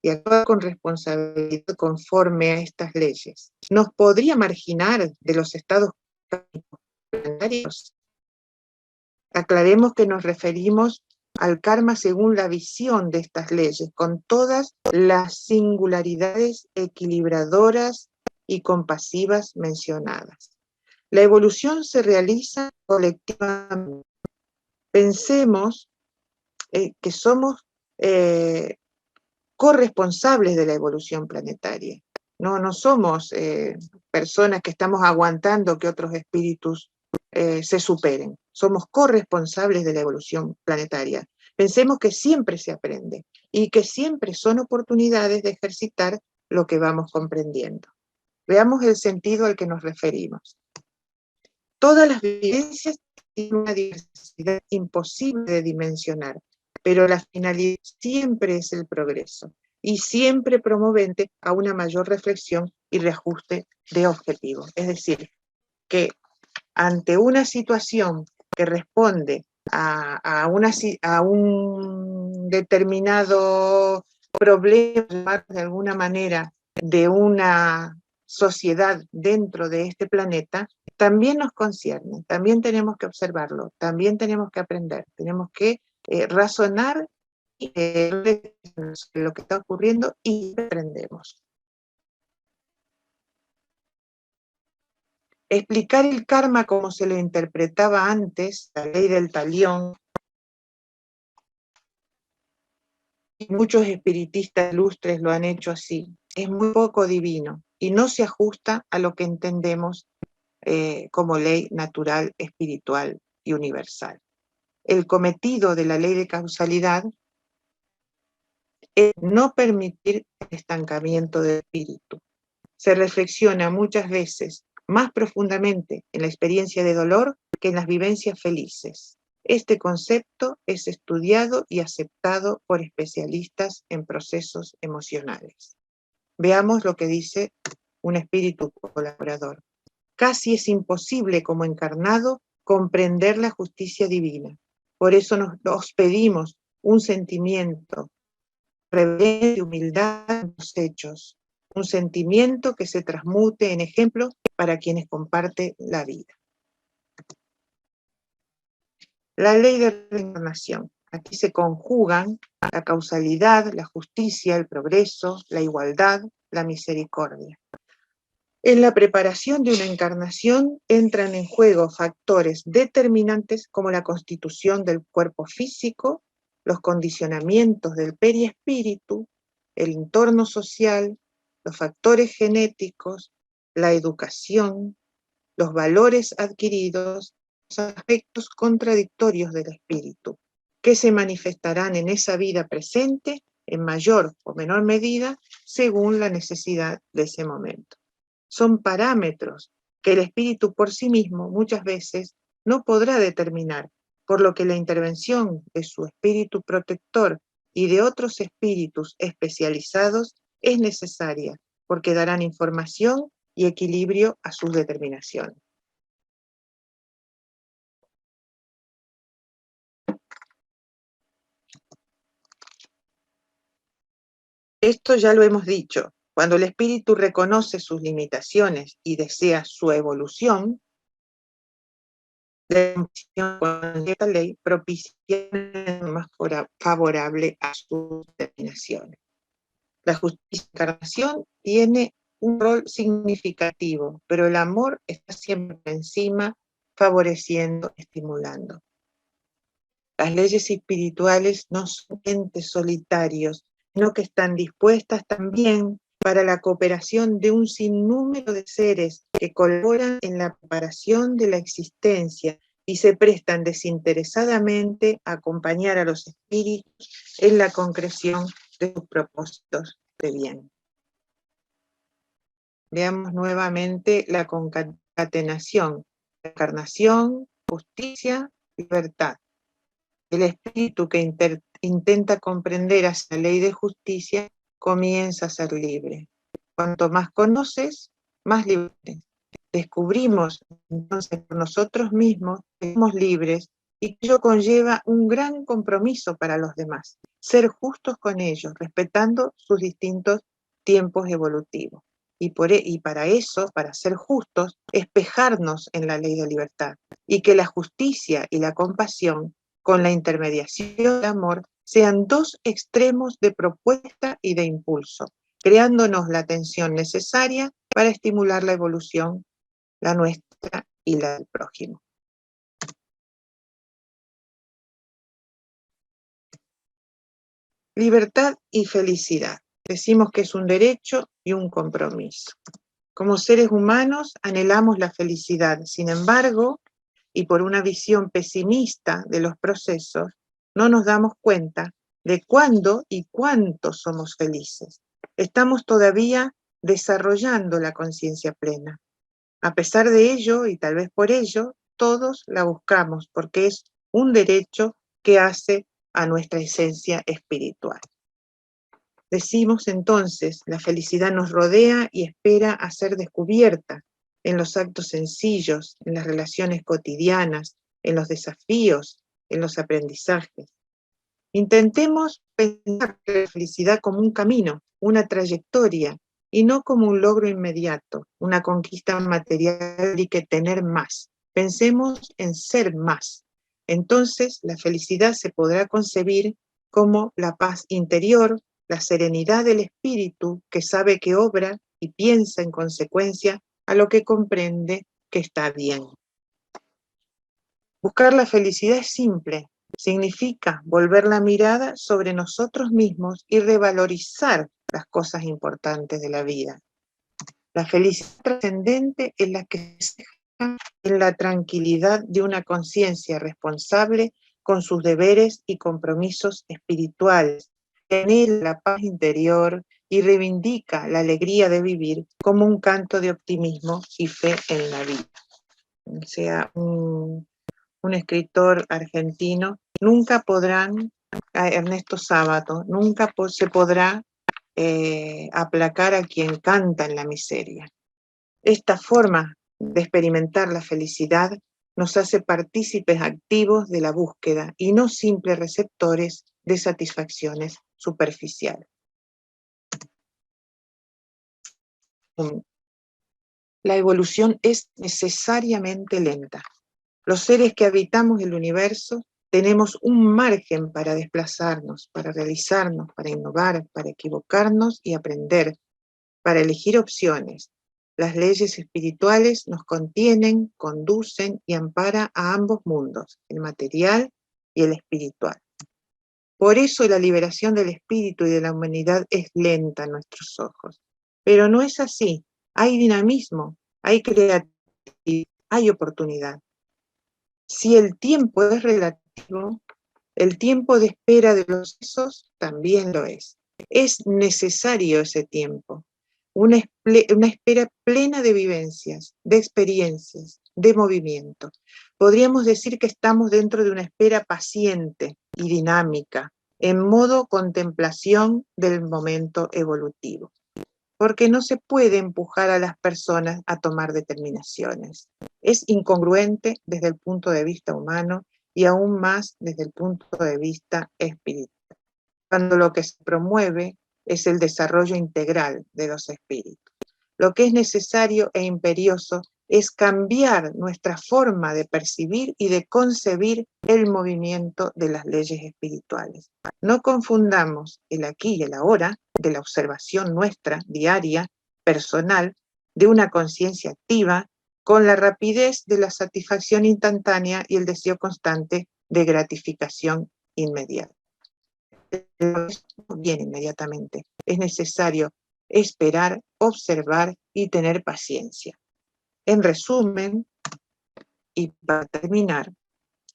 y actuar con responsabilidad conforme a estas leyes nos podría marginar de los estados planetarios. Aclaremos que nos referimos al karma según la visión de estas leyes, con todas las singularidades equilibradoras y compasivas mencionadas. La evolución se realiza colectivamente. Pensemos que somos corresponsables de la evolución planetaria. No somos personas que estamos aguantando que otros espíritus se superen. Somos corresponsables de la evolución planetaria. Pensemos que siempre se aprende y que siempre son oportunidades de ejercitar lo que vamos comprendiendo. Veamos el sentido al que nos referimos. Todas las vivencias tienen una diversidad imposible de dimensionar, pero la finalidad siempre es el progreso y siempre promovente a una mayor reflexión y reajuste de objetivos. Es decir, que ante una situación que responde a un determinado problema, de alguna manera, de una sociedad dentro de este planeta, también nos concierne, también tenemos que observarlo, también tenemos que aprender, tenemos que razonar lo que está ocurriendo y aprendemos. Explicar el karma como se lo interpretaba antes, la ley del talión, y muchos espiritistas ilustres lo han hecho así, es muy poco divino y no se ajusta a lo que entendemos como ley natural, espiritual y universal. El cometido de la ley de causalidad es no permitir el estancamiento del espíritu. Se reflexiona muchas veces más profundamente en la experiencia de dolor que en las vivencias felices. Este concepto es estudiado y aceptado por especialistas en procesos emocionales. Veamos lo que dice un espíritu colaborador. Casi es imposible como encarnado comprender la justicia divina. Por eso nos pedimos un sentimiento reverente, humildad en los hechos, un sentimiento que se transmute en ejemplo para quienes comparten la vida. La ley de reencarnación. Aquí se conjugan la causalidad, la justicia, el progreso, la igualdad, la misericordia. En la preparación de una encarnación entran en juego factores determinantes como la constitución del cuerpo físico, los condicionamientos del periespíritu, el entorno social, los factores genéticos, la educación, los valores adquiridos, los aspectos contradictorios del espíritu, que se manifestarán en esa vida presente en mayor o menor medida según la necesidad de ese momento. Son parámetros que el espíritu por sí mismo muchas veces no podrá determinar, por lo que la intervención de su espíritu protector y de otros espíritus especializados es necesaria, porque darán información y equilibrio a sus determinaciones. Esto ya lo hemos dicho. Cuando el espíritu reconoce sus limitaciones y desea su evolución, esta ley propicia más favorable a sus determinaciones. La justicia de encarnación tiene un rol significativo, pero el amor está siempre encima, favoreciendo, estimulando. Las leyes espirituales no son entes solitarios sino que están dispuestas también para la cooperación de un sinnúmero de seres que colaboran en la preparación de la existencia y se prestan desinteresadamente a acompañar a los espíritus en la concreción de sus propósitos de bien. Veamos nuevamente la concatenación: encarnación, justicia, libertad. El espíritu que intenta comprender hacia la ley de justicia comienza a ser libre. Cuanto más conoces, más libre. Descubrimos entonces por nosotros mismos que somos libres y que ello conlleva un gran compromiso para los demás: ser justos con ellos, respetando sus distintos tiempos evolutivos. Y para eso, para ser justos, espejarnos en la ley de libertad, y que la justicia y la compasión, con la intermediación del amor, sean dos extremos de propuesta y de impulso, creándonos la tensión necesaria para estimular la evolución, la nuestra y la del prójimo. Libertad y felicidad. Decimos que es un derecho y un compromiso. Como seres humanos anhelamos la felicidad, sin embargo, y por una visión pesimista de los procesos, no nos damos cuenta de cuándo y cuánto somos felices. Estamos todavía desarrollando la conciencia plena. A pesar de ello, y tal vez por ello, todos la buscamos, porque es un derecho que hace a nuestra esencia espiritual. Decimos entonces, la felicidad nos rodea y espera a ser descubierta en los actos sencillos, en las relaciones cotidianas, en los desafíos, en los aprendizajes. Intentemos pensar la felicidad como un camino, una trayectoria, y no como un logro inmediato, una conquista material y que tener más. Pensemos en ser más. Entonces la felicidad se podrá concebir como la paz interior, la serenidad del espíritu que sabe que obra y piensa en consecuencia a lo que comprende que está bien. Buscar la felicidad es simple. Significa volver la mirada sobre nosotros mismos y revalorizar las cosas importantes de la vida. La felicidad trascendente es la que se deja en la tranquilidad de una conciencia responsable con sus deberes y compromisos espirituales, que anhela la paz interior y reivindica la alegría de vivir como un canto de optimismo y fe en la vida. O sea, un escritor argentino, nunca podrán, Ernesto Sábato, nunca se podrá aplacar a quien canta en la miseria. Esta forma de experimentar la felicidad nos hace partícipes activos de la búsqueda y no simples receptores de satisfacciones superficiales. La evolución es necesariamente lenta. Los seres que habitamos el universo tenemos un margen para desplazarnos, para realizarnos, para innovar, para equivocarnos y aprender, para elegir opciones. Las leyes espirituales nos contienen, conducen y amparan a ambos mundos, el material y el espiritual. Por eso la liberación del espíritu y de la humanidad es lenta a nuestros ojos. Pero no es así. Hay dinamismo, hay creatividad, hay oportunidad. Si el tiempo es relativo, el tiempo de espera de los procesos también lo es. Es necesario ese tiempo, una espera plena de vivencias, de experiencias, de movimiento. Podríamos decir que estamos dentro de una espera paciente y dinámica, en modo contemplación del momento evolutivo, porque no se puede empujar a las personas a tomar determinaciones. Es incongruente desde el punto de vista humano y aún más desde el punto de vista espiritual, cuando lo que se promueve es el desarrollo integral de los espíritus. Lo que es necesario e imperioso es cambiar nuestra forma de percibir y de concebir el movimiento de las leyes espirituales. No confundamos el aquí y el ahora de la observación nuestra, diaria, personal, de una conciencia activa, con la rapidez de la satisfacción instantánea y el deseo constante de gratificación inmediata. no viene inmediatamente. Es necesario esperar, observar y tener paciencia. En resumen, y para terminar,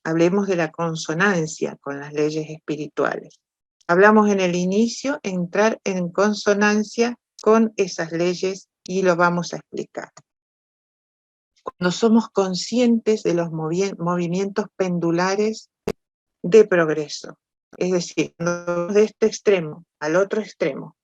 hablemos de la consonancia con las leyes espirituales. Hablamos en el inicio, entrar en consonancia con esas leyes y lo vamos a explicar. Cuando somos conscientes de los movimientos pendulares de progreso, es decir, de este extremo al otro extremo,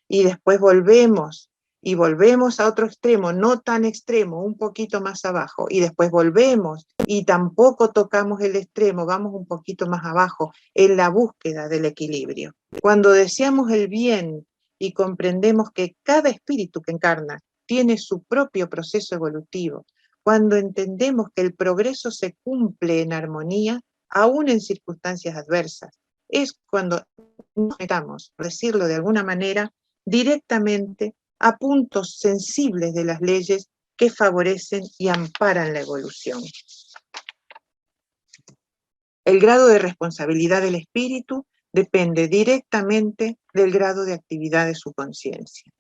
y después volvemos y volvemos a otro extremo, no tan extremo, un poquito más abajo, y después volvemos y tampoco tocamos el extremo, vamos un poquito más abajo en la búsqueda del equilibrio. Cuando deseamos el bien y comprendemos que cada espíritu que encarna tiene su propio proceso evolutivo, cuando entendemos que el progreso se cumple en armonía, aún en circunstancias adversas, es cuando nos metamos, por decirlo de alguna manera, directamente a puntos sensibles de las leyes que favorecen y amparan la evolución. El grado de responsabilidad del espíritu depende directamente del grado de actividad de su conciencia.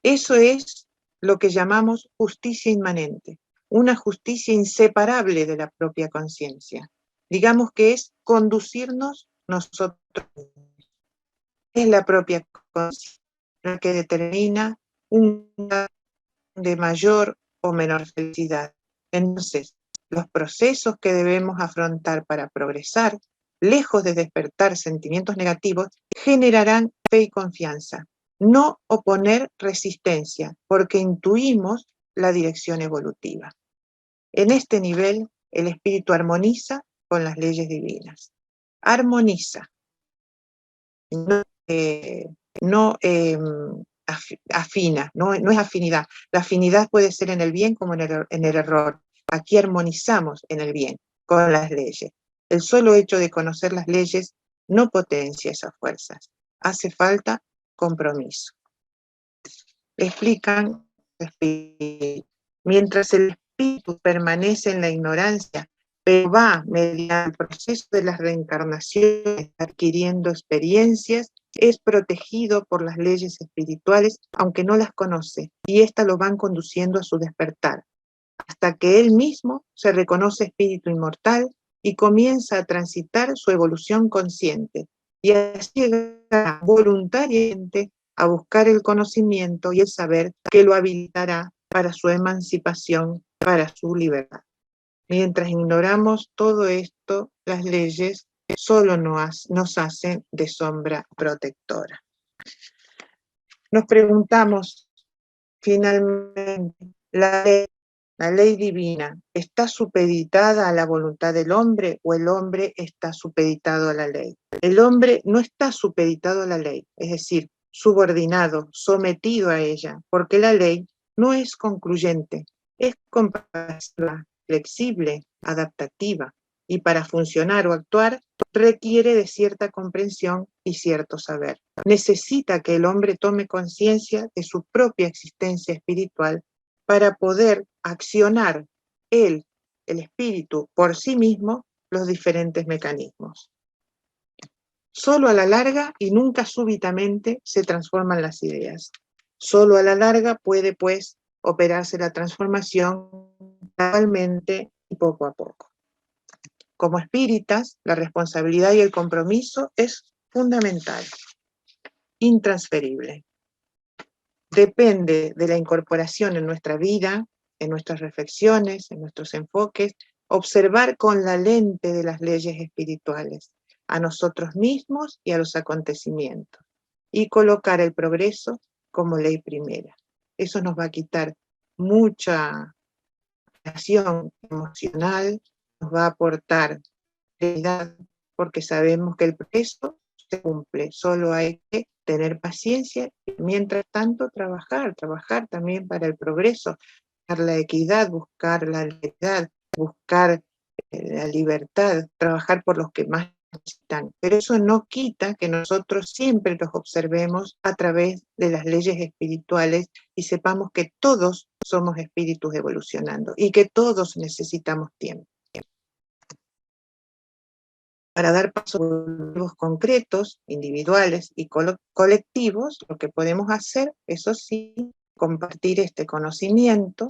Eso es lo que llamamos justicia inmanente, una justicia inseparable de la propia conciencia. Digamos que es conducirnos nosotros mismos. Es la propia conciencia la que determina un grado de mayor o menor felicidad. Entonces, los procesos que debemos afrontar para progresar, lejos de despertar sentimientos negativos, generarán fe y confianza. No oponer resistencia, porque intuimos la dirección evolutiva. En este nivel, el espíritu armoniza con las leyes divinas. Armoniza. No afina, no es afinidad. La afinidad puede ser en el bien como en el error. Aquí armonizamos en el bien con las leyes. El solo hecho de conocer las leyes no potencia esas fuerzas. Hace falta compromiso. Explican, mientras el espíritu permanece en la ignorancia, pero va mediante el proceso de las reencarnaciones adquiriendo experiencias, es protegido por las leyes espirituales, aunque no las conoce, y éstas lo van conduciendo a su despertar, hasta que él mismo se reconoce espíritu inmortal y comienza a transitar su evolución consciente, y así llega voluntariamente a buscar el conocimiento y el saber que lo habilitará para su emancipación, para su libertad. Mientras ignoramos todo esto, las leyes solo nos hacen de sombra protectora. Nos preguntamos, finalmente, ¿la ley divina está supeditada a la voluntad del hombre o el hombre está supeditado a la ley? El hombre no está supeditado a la ley, es decir, subordinado, sometido a ella, porque la ley no es concluyente, es compasiva, flexible, adaptativa, y para funcionar o actuar requiere de cierta comprensión y cierto saber. Necesita que el hombre tome conciencia de su propia existencia espiritual para poder accionar él, el espíritu, por sí mismo, los diferentes mecanismos. Solo a la larga y nunca súbitamente se transforman las ideas. Solo a la larga puede, pues, operarse la transformación gradualmente y poco a poco. Como espíritas, la responsabilidad y el compromiso es fundamental, intransferible. Depende de la incorporación en nuestra vida, en nuestras reflexiones, en nuestros enfoques, observar con la lente de las leyes espirituales a nosotros mismos y a los acontecimientos, y colocar el progreso como ley primera. Eso nos va a quitar mucha acción emocional, nos va a aportar realidad, porque sabemos que el progreso se cumple, solo hay que tener paciencia y mientras tanto trabajar también para el progreso, buscar la equidad, buscar la lealtad, buscar la libertad, trabajar por los que más necesitan. Pero eso no quita que nosotros siempre los observemos a través de las leyes espirituales y sepamos que todos somos espíritus evolucionando y que todos necesitamos tiempo. Para dar pasos concretos, individuales y colectivos, lo que podemos hacer, eso sí, compartir este conocimiento,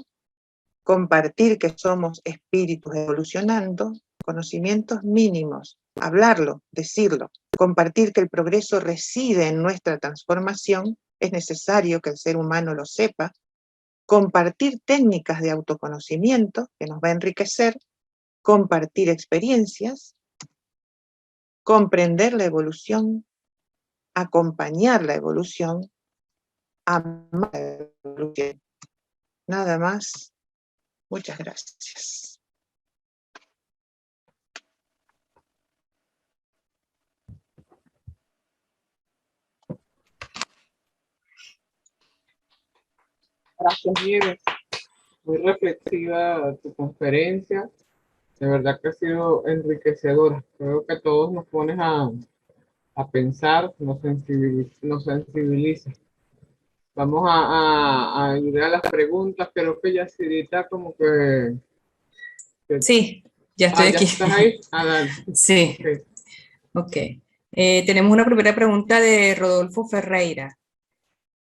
compartir que somos espíritus evolucionando, conocimientos mínimos, hablarlo, decirlo, compartir que el progreso reside en nuestra transformación, es necesario que el ser humano lo sepa, compartir técnicas de autoconocimiento, que nos va a enriquecer, compartir experiencias, comprender la evolución, acompañar la evolución, amar la evolución. Nada más. Muchas gracias. Gracias, Nieves. Muy reflexiva tu conferencia. De verdad que ha sido enriquecedora. Creo que todos nos pones a pensar, nos sensibiliza. Vamos a ayudar a las preguntas. Creo que ya Cirita como que Sí, ya estoy ya aquí. estás ahí. Dale. Sí, ok. Tenemos una primera pregunta de Rodolfo Ferreira.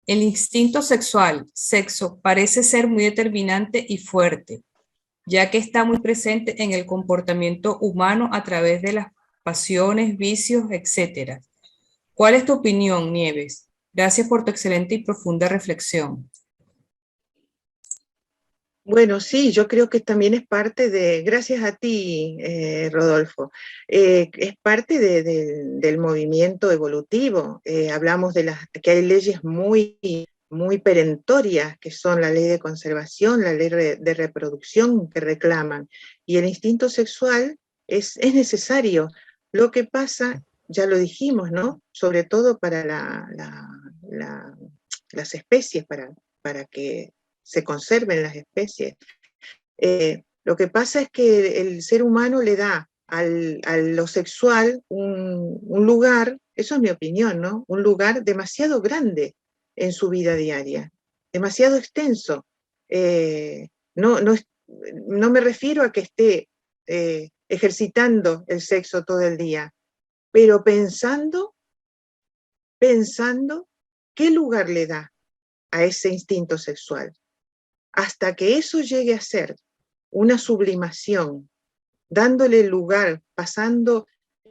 El instinto sexual, sexo, parece ser muy determinante y fuerte, ya que está muy presente en el comportamiento humano a través de las pasiones, vicios, etc. ¿Cuál es tu opinión, Nieves? Gracias por tu excelente y profunda reflexión. Bueno, sí, yo creo que también es parte de, gracias a ti, Rodolfo, es parte del movimiento evolutivo. Hablamos de que hay leyes muy perentorias, que son la ley de conservación, la ley de reproducción que reclaman, y el instinto sexual es necesario. Lo que pasa, ya lo dijimos, ¿no? Sobre todo para las especies, para que se conserven las especies. Lo que pasa es que el ser humano le da a lo sexual un lugar, eso es mi opinión, ¿no? Un lugar demasiado grande en su vida diaria, demasiado extenso. No me refiero a que esté ejercitando el sexo todo el día, pero pensando qué lugar le da a ese instinto sexual. Hasta que eso llegue a ser una sublimación, dándole lugar, pasando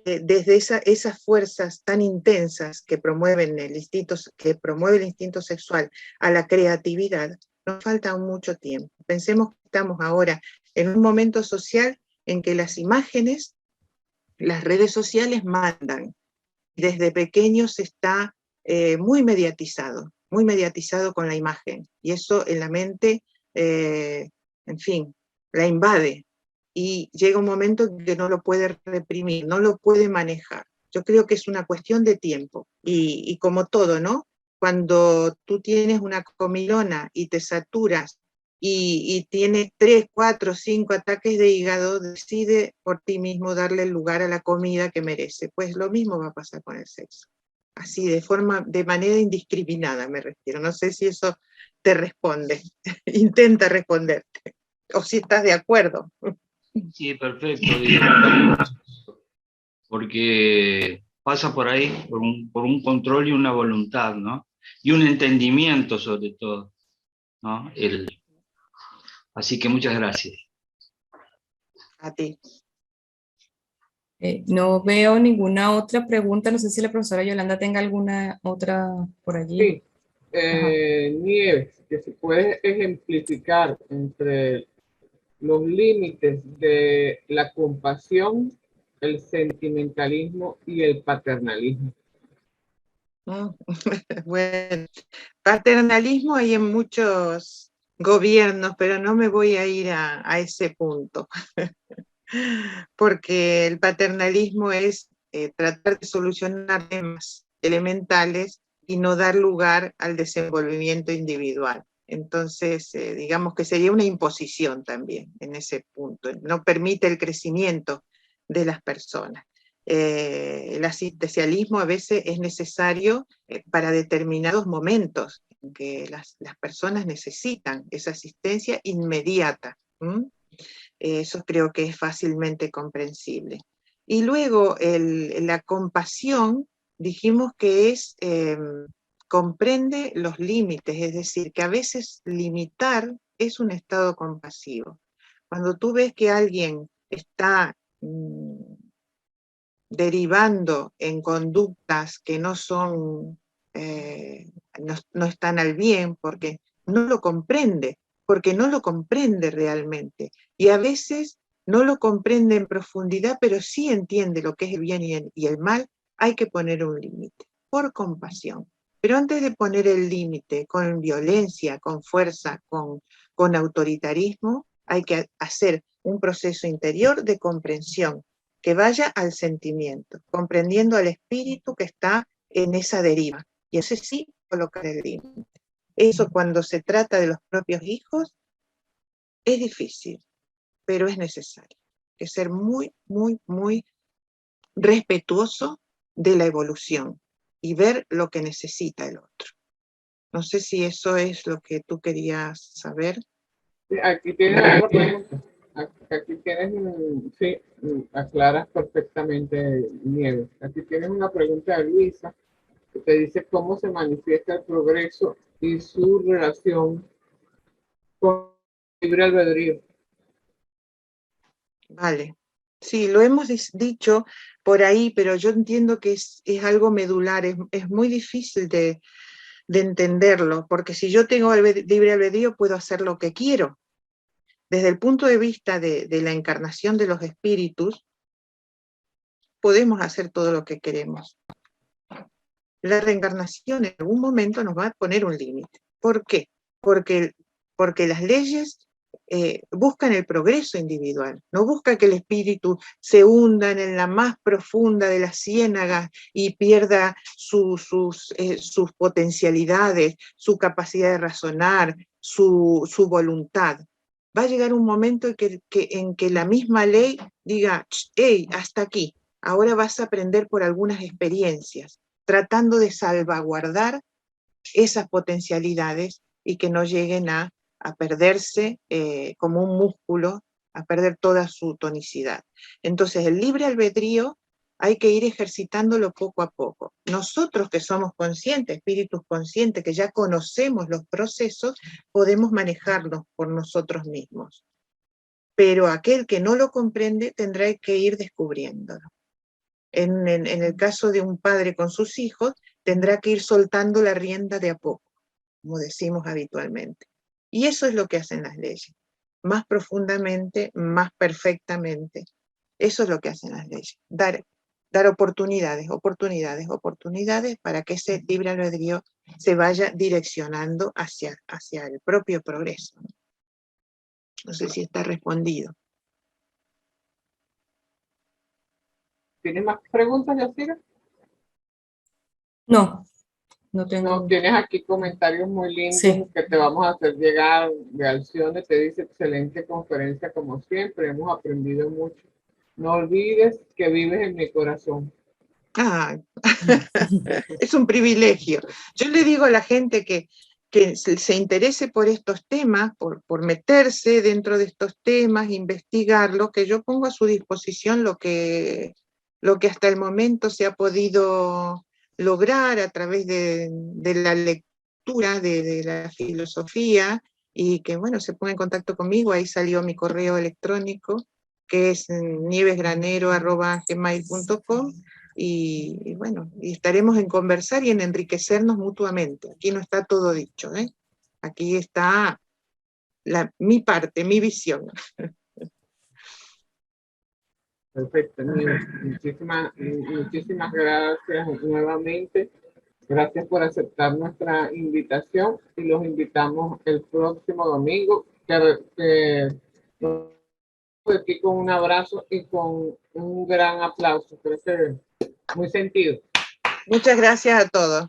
desde esas fuerzas tan intensas que promueve el instinto sexual a la creatividad, nos falta mucho tiempo. Pensemos que estamos ahora en un momento social en que las imágenes, las redes sociales mandan. Desde pequeños está muy mediatizado con la imagen, y eso en la mente, en fin, la invade, y llega un momento en que no lo puede reprimir, no lo puede manejar. Yo creo que es una cuestión de tiempo, y como todo, ¿no? Cuando tú tienes una comilona y te saturas y tienes 3, 4, 5 ataques de hígado, decide por ti mismo darle el lugar a la comida que merece. Pues lo mismo va a pasar con el sexo. Así, de manera indiscriminada me refiero. No sé si eso te responde. Intenta responderte. O si estás de acuerdo. Sí, perfecto. Porque pasa por ahí, por un control y una voluntad, ¿no? Y un entendimiento sobre todo, ¿no? Así que muchas gracias. A ti. No veo ninguna otra pregunta. No sé si la profesora Yolanda tenga alguna otra por allí. Sí. Nieves, que si puedes ejemplificar entre los límites de la compasión, el sentimentalismo y el paternalismo. Bueno, paternalismo hay en muchos gobiernos, pero no me voy a ir a ese punto. Porque el paternalismo es tratar de solucionar temas elementales y no dar lugar al desenvolvimiento individual. Entonces, digamos que sería una imposición también en ese punto. No permite el crecimiento de las personas. El asistencialismo a veces es necesario para determinados momentos en que las personas necesitan esa asistencia inmediata. Eso creo que es fácilmente comprensible. Y luego la compasión, dijimos que es, comprende los límites, es decir, que a veces limitar es un estado compasivo. Cuando tú ves que alguien está derivando en conductas que no son, no están al bien, porque no lo comprende realmente. Y a veces no lo comprende en profundidad, pero sí entiende lo que es el bien y el mal. Hay que poner un límite, por compasión. Pero antes de poner el límite con violencia, con fuerza, con autoritarismo, hay que hacer un proceso interior de comprensión, que vaya al sentimiento, comprendiendo al espíritu que está en esa deriva. Y ese sí colocar el límite. Eso, cuando se trata de los propios hijos, es difícil, pero es necesario. Hay que ser muy, muy, muy respetuoso de la evolución y ver lo que necesita el otro. No sé si eso es lo que tú querías saber. Aquí tienes otra pregunta. Aquí tienes, sí, aclaras perfectamente, Nieves. Aquí tienes una pregunta de Luisa, que te dice cómo se manifiesta el progreso y su relación con el libre albedrío. Vale. Sí, lo hemos dicho por ahí, pero yo entiendo que es algo medular, es muy difícil de entenderlo, porque si yo tengo libre albedrío puedo hacer lo que quiero. Desde el punto de vista de la encarnación de los espíritus, podemos hacer todo lo que queremos. La reencarnación en algún momento nos va a poner un límite. ¿Por qué? Porque las leyes buscan el progreso individual, no busca que el espíritu se hunda en la más profunda de las ciénagas y pierda sus potencialidades, su capacidad de razonar, su voluntad. Va a llegar un momento en que la misma ley diga, hey, hasta aquí, ahora vas a aprender por algunas experiencias, tratando de salvaguardar esas potencialidades y que no lleguen a perderse como un músculo, a perder toda su tonicidad. Entonces, el libre albedrío hay que ir ejercitándolo poco a poco. Nosotros que somos conscientes, espíritus conscientes, que ya conocemos los procesos, podemos manejarlos por nosotros mismos. Pero aquel que no lo comprende tendrá que ir descubriéndolo. En el caso de un padre con sus hijos, tendrá que ir soltando la rienda de a poco, como decimos habitualmente. Y eso es lo que hacen las leyes, más profundamente, más perfectamente. Eso es lo que hacen las leyes, dar oportunidades para que ese libre albedrío se vaya direccionando hacia el propio progreso. No sé si está respondido. ¿Tienes más preguntas, Yacira? No, no tengo. No, tienes aquí comentarios muy lindos, sí, que te vamos a hacer llegar. De Alcione te dice, excelente conferencia como siempre, hemos aprendido mucho. No olvides que vives en mi corazón. Ah, es un privilegio. Yo le digo a la gente que se interese por estos temas, por meterse dentro de estos temas, investigarlo, que yo pongo a su disposición lo que hasta el momento se ha podido lograr a través de la lectura, de la filosofía, y que, bueno, se ponga en contacto conmigo. Ahí salió mi correo electrónico, que es nievesgranero@gmail.com. Y bueno, y estaremos en conversar y en enriquecernos mutuamente. Aquí no está todo dicho, ¿eh? Aquí está mi parte, mi visión. Perfecto, Nieves. Muchísimas gracias nuevamente. Gracias por aceptar nuestra invitación y los invitamos el próximo domingo. Aquí con un abrazo y con un gran aplauso. Creo que muy sentido. Muchas gracias a todos.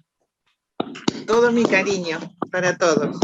Todo mi cariño para todos.